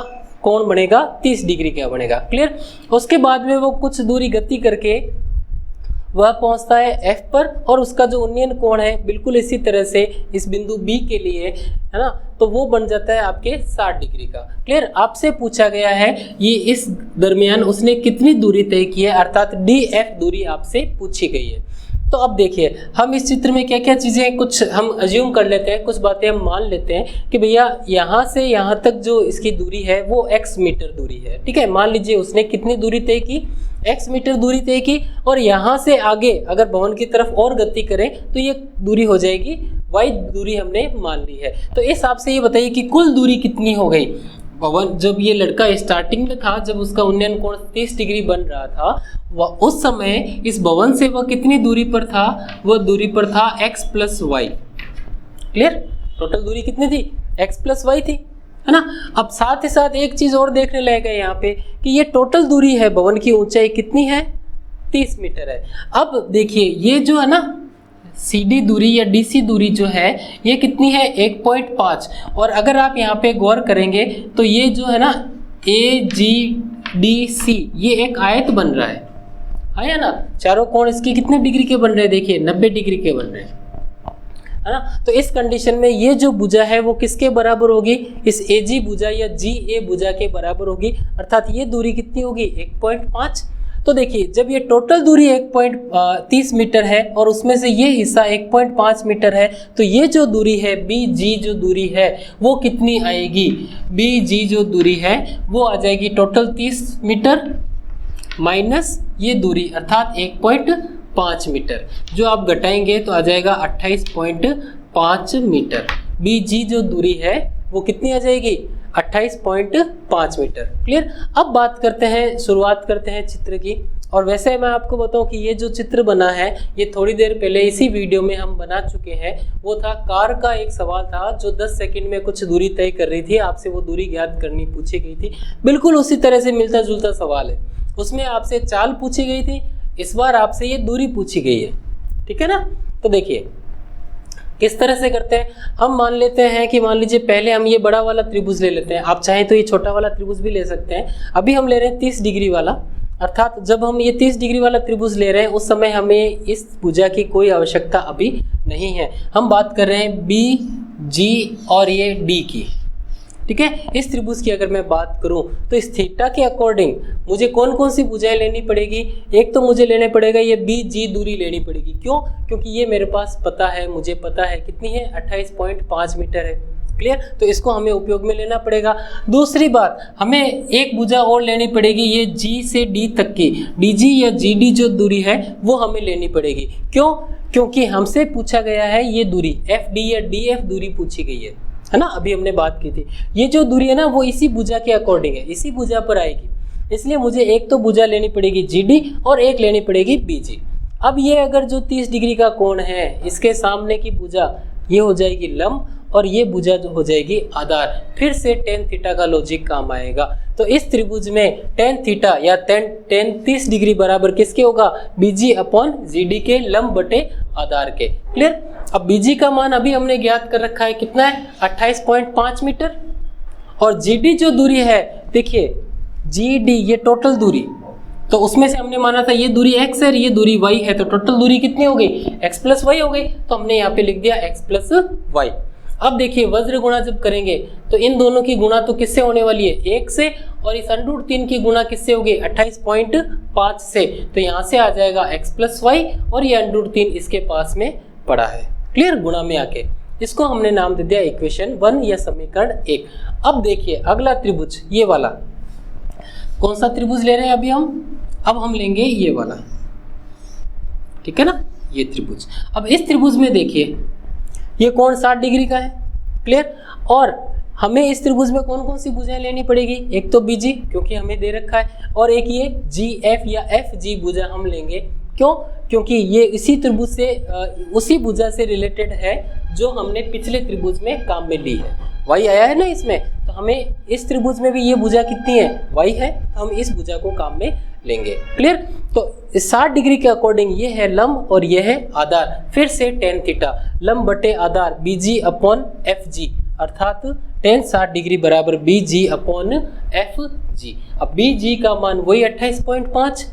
कोण बनेगा, 30 डिग्री का बनेगा। क्लियर। उसके बाद में वो कुछ दूरी गति करके वह पहुंचता है F पर, और उसका जो उन्नयन कोण है बिल्कुल इसी तरह से इस बिंदु B के लिए, है ना, तो वो बन जाता है आपके 60 डिग्री का। क्लियर। आपसे पूछा गया है ये इस दरमियान उसने कितनी दूरी तय की है, अर्थात DF दूरी आपसे पूछी गई है। तो अब देखिए हम इस चित्र में क्या क्या चीज़ें कुछ हम अज्यूम कर लेते हैं, कुछ बातें हम मान लेते हैं कि भैया यहाँ से यहाँ तक जो इसकी दूरी है वो x मीटर दूरी है। ठीक है, मान लीजिए उसने कितनी दूरी तय की, x मीटर दूरी तय की, और यहाँ से आगे अगर भवन की तरफ और गति करें तो ये दूरी हो जाएगी y दूरी हमने मान ली है। तो इस हिसाब से ये बताइए कि कुल दूरी कितनी हो गई। भवन जब ये लड़का स्टार्टिंग में था, जब उसका उन्नयन कोण 30 डिग्री बन रहा था, वह उस समय इस भवन से वह कितनी दूरी पर था, वह दूरी पर था x + y। क्लियर। टोटल दूरी कितनी थी, x + y थी, है ना। अब साथ ही साथ एक चीज और देखने लायक है यहाँ पे कि ये टोटल दूरी है, भवन की ऊंचाई कितनी है, 30 मीटर है। अब देखिए ये जो है ना CD दूरी या DC दूरी जो है ये कितनी है, 1.5, और अगर आप यहाँ पे गौर करेंगे तो ये जो है ना AGDC ये एक आयत बन रहा है ना, चारों कोण इसके कितने डिग्री के बन रहे हैं, देखिए 90 डिग्री के बन रहे हैं, है ना। तो इस कंडीशन में ये जो भुजा है वो किसके बराबर होगी, इस AG भुजा या GA भुजा के बराबर होगी, अर्थात ये दूरी कितनी होगी, 1.5। तो देखिए जब ये टोटल दूरी 1.30 मीटर है और उसमें से ये हिस्सा 1.5 मीटर है, तो ये जो दूरी है BG जो दूरी है वो कितनी आएगी, BG जो दूरी है वो आ जाएगी टोटल 30 मीटर माइनस ये दूरी अर्थात 1.5 मीटर, जो आप घटाएंगे तो आ जाएगा 28.5 मीटर। BG जो दूरी है वो कितनी आ जाएगी, 28.5 मीटर। क्लियर। अब बात करते हैं, शुरुआत करते हैं चित्र की, और वैसे मैं आपको बताऊं कि ये जो चित्र बना है ये थोड़ी देर पहले इसी वीडियो में हम बना चुके हैं। वो था कार का एक सवाल था जो 10 सेकंड में कुछ दूरी तय कर रही थी, आपसे वो दूरी ज्ञात करनी पूछी गई थी। बिल्कुल उसी तरह से मिलता जुलता सवाल है, उसमें आपसे चाल पूछी गई थी, इस बार आपसे ये दूरी पूछी गई है, ठीक है ना। तो देखिए किस तरह से करते हैं, हम मान लेते हैं कि मान लीजिए पहले हम ये बड़ा वाला त्रिभुज ले लेते हैं, आप चाहें तो ये छोटा वाला त्रिभुज भी ले सकते हैं। अभी हम ले रहे हैं 30 डिग्री वाला, अर्थात जब हम ये 30 डिग्री वाला त्रिभुज ले रहे हैं उस समय हमें इस भुजा की कोई आवश्यकता अभी नहीं है। हम बात कर रहे हैं बी, जी और ये डी की, ठीक है। इस त्रिभुज की अगर मैं बात करूं तो इस थीटा के अकॉर्डिंग मुझे कौन कौन सी भुजाएं लेनी पड़ेगी। एक तो मुझे लेने पड़ेगा ये बी जी दूरी लेनी पड़ेगी, क्यों, क्योंकि ये मेरे पास पता है, मुझे पता है कितनी है 28.5 मीटर है, क्लियर। तो इसको हमें उपयोग में लेना पड़ेगा। दूसरी बात, हमें एक भुजा और लेनी पड़ेगी, ये जी से डी तक की डी जी या जी डी जो दूरी है वो हमें लेनी पड़ेगी। क्यों, क्योंकि हमसे पूछा गया है ये दूरी एफ डी या डी एफ दूरी पूछी गई है ना, अभी हमने बात की थी। ये जो दूरी है ना वो इसी भुजा के अकॉर्डिंग है, इसी भुजा पर आएगी, इसलिए मुझे एक तो भुजा लेनी पड़ेगी जी डी और एक लेनी पड़ेगी बी जी। अब ये अगर जो 30 डिग्री का कोण है इसके सामने की भुजा ये हो जाएगी लंब और ये भुजा हो जाएगी आधार। फिर से tan थीटा का लॉजिक काम आएगा। तो इस त्रिभुज में tan थीटा या tan 30 डिग्री बराबर किसके होगा, बीजी अपॉन जी डी के लंब बटे आधार के, क्लियर। अब बीजी का मान अभी हमने ज्ञात कर रखा है, कितना है 28.5 मीटर। और जी डी जो दूरी है, देखिए जी डी ये टोटल दूरी, तो उसमें से हमने माना था ये दूरी x है और ये दूरी y है, तो टोटल दूरी कितनी हो गई x प्लस वाई हो गई। तो हमने यहाँ पे लिख दिया x प्लस वाई। अब देखिए वज्र गुणा जब करेंगे तो इन दोनों की गुणा तो किससे होने वाली है, 1 से, और इस √3 की गुणा किससे होगी 28.5 से। तो यहाँ से आ जाएगा x प्लस वाई और ये √3 इसके पास में पड़ा है, क्लियर, गुणा में आके। इसको हमने नाम दे दिया इक्वेशन 1 या समीकरण 1। अब देखिए अगला त्रिभुज ये वाला, कौन सा त्रिभुज ले रहे हैं अभी अब हम लेंगे ये वाला, ठीक है ना, ये त्रिभुज। अब इस त्रिभुज में देखिए ये कोण 60 डिग्री का है, क्लियर। और हमें इस त्रिभुज में कौन कौन सी भुजाएं लेनी पड़ेगी, एक तो बीजी क्योंकि हमें दे रखा है, और एक ये जी एफ या एफ जी भुजा हम लेंगे। क्यों, क्योंकि ये इसी त्रिभुज से उसी भुजा से रिलेटेड है जो हमने पिछले त्रिभुज में काम में ली है, वाई आया है ना इसमें, तो हमें इस त्रिभुज में भी ये भुजा कितनी है, वाई है, तो हम इस भुजा को काम में लेंगे, क्लियर। तो 60 डिग्री के अकॉर्डिंग ये है लंब और ये है आधार। फिर से tan थीटा लंब बटे आधार bg अपॉन एफ जी, अर्थात tan 60 डिग्री बराबर bg अपॉन एफ जी। अब bg का मान वही 28.5,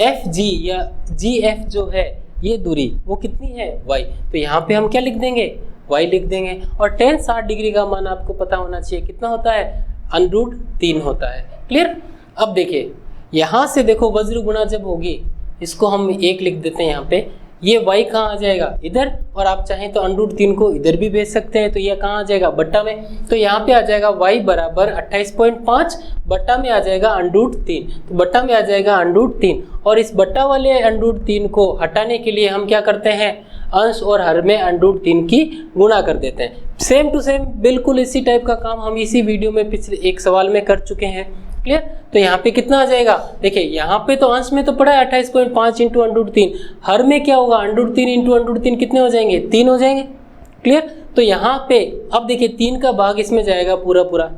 एफ जी या जी एफ जो है ये दूरी वो कितनी है y, तो यहाँ पे हम क्या लिख देंगे y लिख देंगे। और tan 60 डिग्री का मान आपको पता होना चाहिए कितना होता है, √3 होता है, क्लियर। अब देखिए यहाँ से देखो वज्र गुणा जब होगी, इसको हम 1 लिख देते हैं यहाँ पे, ये y कहाँ आ जाएगा इधर, और आप चाहें तो √3 को इधर भी भेज सकते हैं, तो ये कहाँ आ जाएगा बट्टा में, तो यहाँ पे आ जाएगा y बराबर 28.5, बट्टा में आ जाएगा √3, तो बट्टा में आ जाएगा √3। और इस बट्टा वाले √3 को हटाने के लिए हम क्या करते हैं, अंश और हर में √3 की गुणा कर देते हैं। सेम टू सेम बिल्कुल इसी टाइप का काम हम इसी वीडियो में पिछले एक सवाल में कर चुके हैं, क्लियर। तो यहाँ पे कितना आ जाएगा, देखिए यहाँ पे तो अंश में तो पड़ा है 28.5 इंटू √3, हर में क्या होगा √3 इंटू √3 कितने हो जाएंगे, 3 हो जाएंगे, क्लियर। तो यहाँ पे अब देखिए 3 का भाग इसमें जाएगा पूरा पूरा,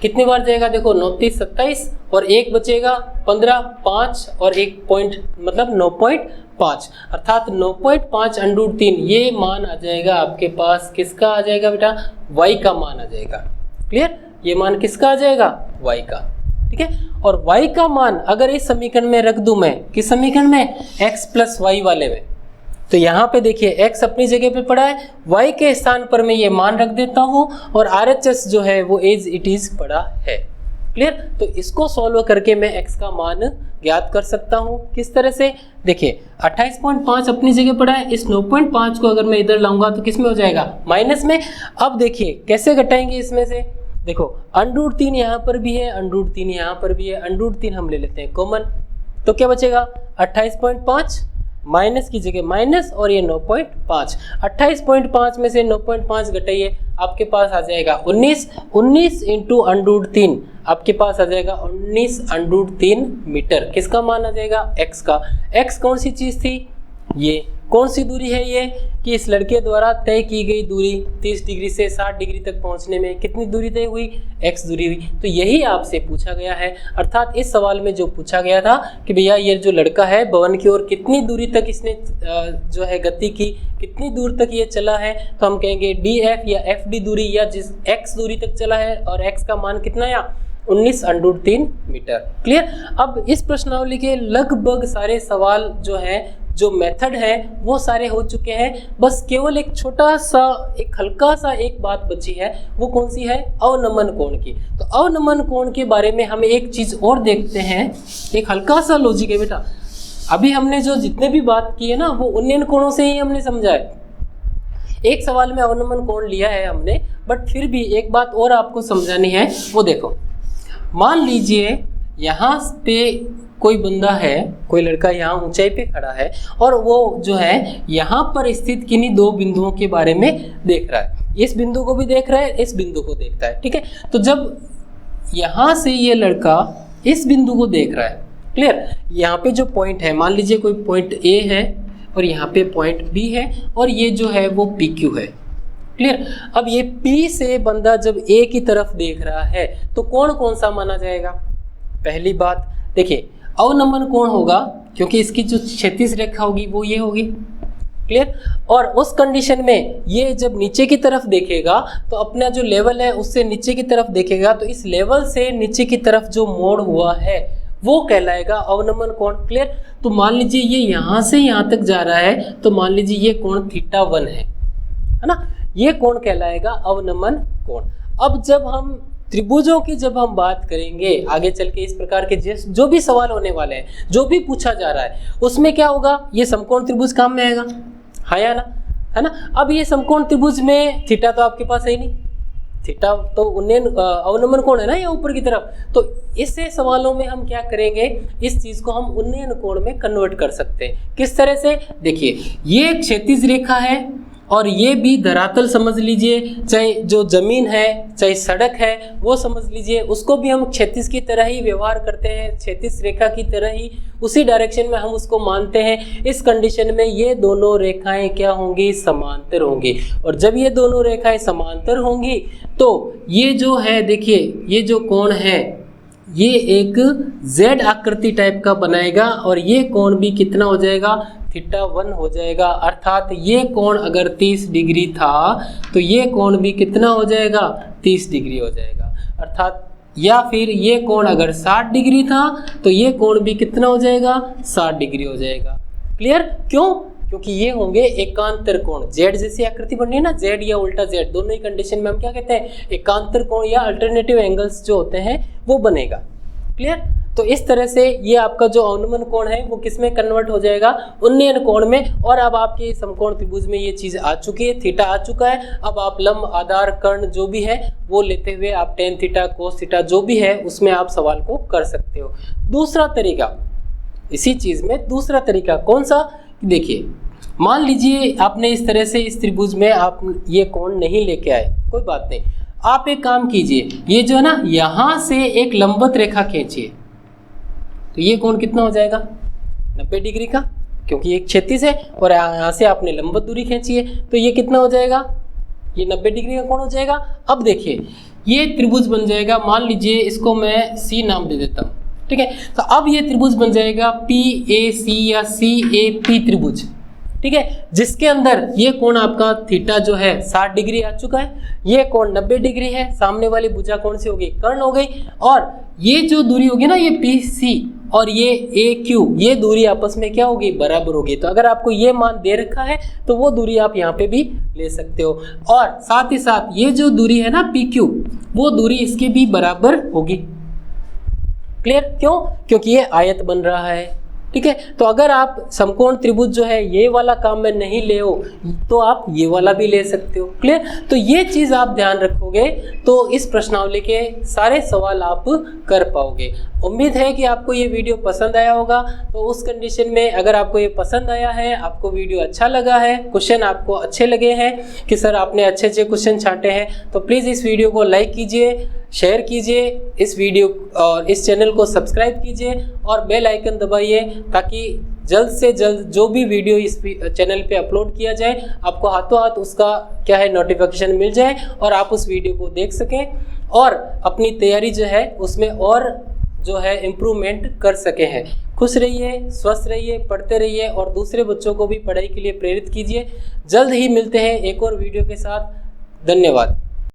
कितनी बार जाएगा, देखो 29 27 और 1 बचेगा 15, 5 और 1 पॉइंट मतलब 9.5, अर्थात 9.5 √3 ये मान आ जाएगा आपके पास, किसका आ जाएगा बेटा, y का मान आ जाएगा, क्लियर। ये मान किसका आ जाएगा, y का, ठीक है। और y का मान अगर इस समीकरण में रख दूं मैं, किस समीकरण में, x प्लस वाई वाले में, तो यहाँ पे देखिए x अपनी जगह पे पड़ा है, y के स्थान पर मैं ये मान रख देता हूँ और RHS जो है वो एज इट इज पड़ा है, क्लियर। तो इसको सॉल्व करके मैं x का मान ज्ञात कर सकता हूँ, किस तरह से, देखिए 28.5 अपनी जगह पड़ा है, इस 9.5 को अगर मैं इधर लाऊंगा तो किस में हो जाएगा, माइनस में। अब देखिए कैसे घटाएंगे इसमें से, देखो √3 यहाँ पर भी है, √3 यहाँ पर भी है, √3 हम ले लेते हैं कॉमन, तो क्या बचेगा 28.5, माइनस की जगह माइनस और ये 9.5, 28.5 में से 9.5 घटाइए, आपके पास आ जाएगा 19 इंटू √3, आपके पास आ जाएगा 19√3 मीटर। किसका मान आ जाएगा? x का। x कौन सी चीज थी? ये कौन सी दूरी है? ये कि इस लड़के द्वारा तय की गई दूरी 30 डिग्री से 60 डिग्री तक पहुंचने में कितनी दूरी तय हुई? x दूरी हुई। तो यही आपसे पूछा गया है। अर्थात इस सवाल में जो पूछा गया था कि भैया ये जो लड़का है भवन की ओर कितनी दूरी तक इसने जो है गति की, कितनी दूर तक ये चला है, तो हम कहेंगे df या fd दूरी, या जिस x दूरी तक चला है और x का मान कितना है? 19√3 मीटर। क्लियर? अब इस प्रश्नावली के लगभग सारे सवाल जो हैं, जो मेथड है वो सारे हो चुके हैं। बस केवल एक छोटा सा, एक हल्का सा एक बात बची है। वो कौन सी है? अवनमन कोण की। तो अवनमन कोण के बारे में हम एक चीज़ और देखते हैं। एक हल्का सा लॉजिक है बेटा। अभी हमने जो जितने भी बात की है ना, वो उन्नयन कोणों से ही हमने समझा है। एक सवाल में अवनमन कोण लिया है हमने, बट फिर भी एक बात और आपको समझानी है। वो देखो, मान लीजिए यहाँ पे कोई बंदा है, कोई लड़का यहाँ ऊंचाई पे खड़ा है और वो जो है यहाँ पर स्थित किन्हीं दो बिंदुओं के बारे में देख रहा है। इस बिंदु को भी देख रहा है, इस बिंदु को देखता है। ठीक है? तो जब यहाँ से ये लड़का इस बिंदु को देख रहा है, क्लियर? यहाँ पे जो पॉइंट है, मान लीजिए कोई पॉइंट ए है और यहाँ पे पॉइंट बी है और ये जो है वो पी क्यू है। क्लियर? अब ये P से बंदा जब A की तरफ देख रहा है तो कोण कौन सा माना जाएगा? पहली बात देखिए, अवनमन कोण होगा क्योंकि इसकी जो क्षैतिज रेखा होगी वो ये होगी। क्लियर? और उस कंडीशन में ये जब नीचे की तरफ देखेगा तो अपना जो लेवल है उससे नीचे की तरफ देखेगा, तो इस लेवल से नीचे की तरफ जो मोड़ हुआ है वो कहलाएगा अवनमन कोण। क्लियर? तो मान लीजिए ये यहाँ से यहाँ तक जा रहा है, तो मान लीजिए ये कोण θ1 है ना? ये कोण कहलाएगा अवनमन कोण। अब जब हम त्रिभुजों की जब हम बात करेंगे आगे चल के, इस प्रकार के जो भी सवाल होने वाले हैं, जो भी पूछा जा रहा है, उसमें क्या होगा? ये समकोण त्रिभुज काम में आएगा, हाँ या ना? है ना? अब ये समकोण त्रिभुज में थीटा तो आपके पास है ही नहीं, थीटा तो अवनमन कोण है ना ये ऊपर की तरफ। तो इससे सवालों में हम क्या करेंगे? इस चीज को हम उन्नयन कोण में कन्वर्ट कर सकते हैं। किस तरह से? देखिए, ये क्षैतिज रेखा है और ये भी धरातल समझ लीजिए, चाहे जो जमीन है चाहे सड़क है वो समझ लीजिए, उसको भी हम क्षैतिज की तरह ही व्यवहार करते हैं, क्षैतिज रेखा की तरह ही उसी डायरेक्शन में हम उसको मानते हैं। इस कंडीशन में ये दोनों रेखाएं क्या होंगी? समांतर होंगी। और जब ये दोनों रेखाएं समांतर होंगी तो ये जो है, देखिए ये जो कोण है ये एक Z आकृति टाइप का बनाएगा और ये कोण भी कितना हो जाएगा? θ1 हो जाएगा। अर्थात ये कोण अगर 30 डिग्री था तो ये कोण भी कितना हो जाएगा? 30 डिग्री हो जाएगा। अर्थात या फिर ये कोण अगर 60 डिग्री था तो ये कोण भी कितना हो जाएगा? 60 डिग्री हो जाएगा। क्लियर? क्यों? क्योंकि ये होंगे एकांतर कोण। Z जैसी आकृति बन रही है ना, Z या उल्टा Z, दोनों ही कंडीशन में हम क्या कहते हैं? एकांतर कोण या अल्टरनेटिव एंगल्स जो होते हैं वो बनेगा। क्लियर? तो इस तरह से ये आपका जो अवनमन कोण है वो किस में कन्वर्ट हो जाएगा? उन्नयन कोण में। और अब आपके समकोण त्रिभुज में ये चीज़ आ चुकी है, थीटा आ चुका है। अब आप लंब, आधार, कर्ण जो भी है वो लेते हुए आप tan थीटा, cos थीटा जो भी है उसमें आप सवाल को कर सकते हो। दूसरा तरीका, इसी चीज़ में दूसरा तरीका कौन सा? देखिए, मान लीजिए आपने इस तरह से इस त्रिभुज में आप ये कोण नहीं लेके आए, कोई बात नहीं, आप एक काम कीजिए, ये जो है ना यहाँ से एक लंबवत रेखा खींचिए, तो ये कोण कितना हो जाएगा? 90 डिग्री का, क्योंकि एक क्षैतिज है और यहाँ से आपने लंबवत दूरी खींची है, तो ये कितना हो जाएगा? ये 90 डिग्री का कोण हो जाएगा। अब देखिए ये त्रिभुज बन जाएगा, मान लीजिए इसको मैं C नाम दे देता हूँ, ठीक है? तो अब ये त्रिभुज बन जाएगा PAC या CAP त्रिभुज, ठीक है, जिसके अंदर ये कोण आपका थीटा जो है 60 डिग्री आ चुका है, ये कोण 90 डिग्री है, सामने वाली भुजा कौन सी होगी? कर्ण हो गई। और ये जो दूरी होगी ना, ये PC और ये AQ, ये दूरी आपस में क्या होगी? बराबर होगी। तो अगर आपको ये मान दे रखा है तो वो दूरी आप यहाँ पे भी ले सकते हो। और साथ ही साथ ये जो दूरी है ना PQ, वो दूरी इसके भी बराबर होगी। क्लियर? क्यों? क्योंकि ये आयत बन रहा है, ठीक है? तो अगर आप समकोण त्रिभुज जो है ये वाला काम में नहीं ले हो तो आप ये वाला भी ले सकते हो। क्लियर? तो ये चीज़ आप ध्यान रखोगे तो इस प्रश्नावली के सारे सवाल आप कर पाओगे। उम्मीद है कि आपको ये वीडियो पसंद आया होगा। तो उस कंडीशन में अगर आपको ये पसंद आया है, आपको वीडियो अच्छा लगा है, क्वेश्चन आपको अच्छे लगे हैं कि सर आपने अच्छे अच्छे क्वेश्चन छांटे हैं, तो प्लीज़ इस वीडियो को लाइक कीजिए, शेयर कीजिए इस वीडियो और इस चैनल को सब्सक्राइब कीजिए और बेल आइकन दबाइए ताकि जल्द से जल्द जो भी वीडियो इस चैनल पे अपलोड किया जाए आपको हाथों हाथ उसका क्या है नोटिफिकेशन मिल जाए और आप उस वीडियो को देख सकें और अपनी तैयारी जो है उसमें और जो है इम्प्रूवमेंट कर सके हैं। खुश रहिए, स्वस्थ रहिए, पढ़ते रहिए और दूसरे बच्चों को भी पढ़ाई के लिए प्रेरित कीजिए। जल्द ही मिलते हैं एक और वीडियो के साथ। धन्यवाद।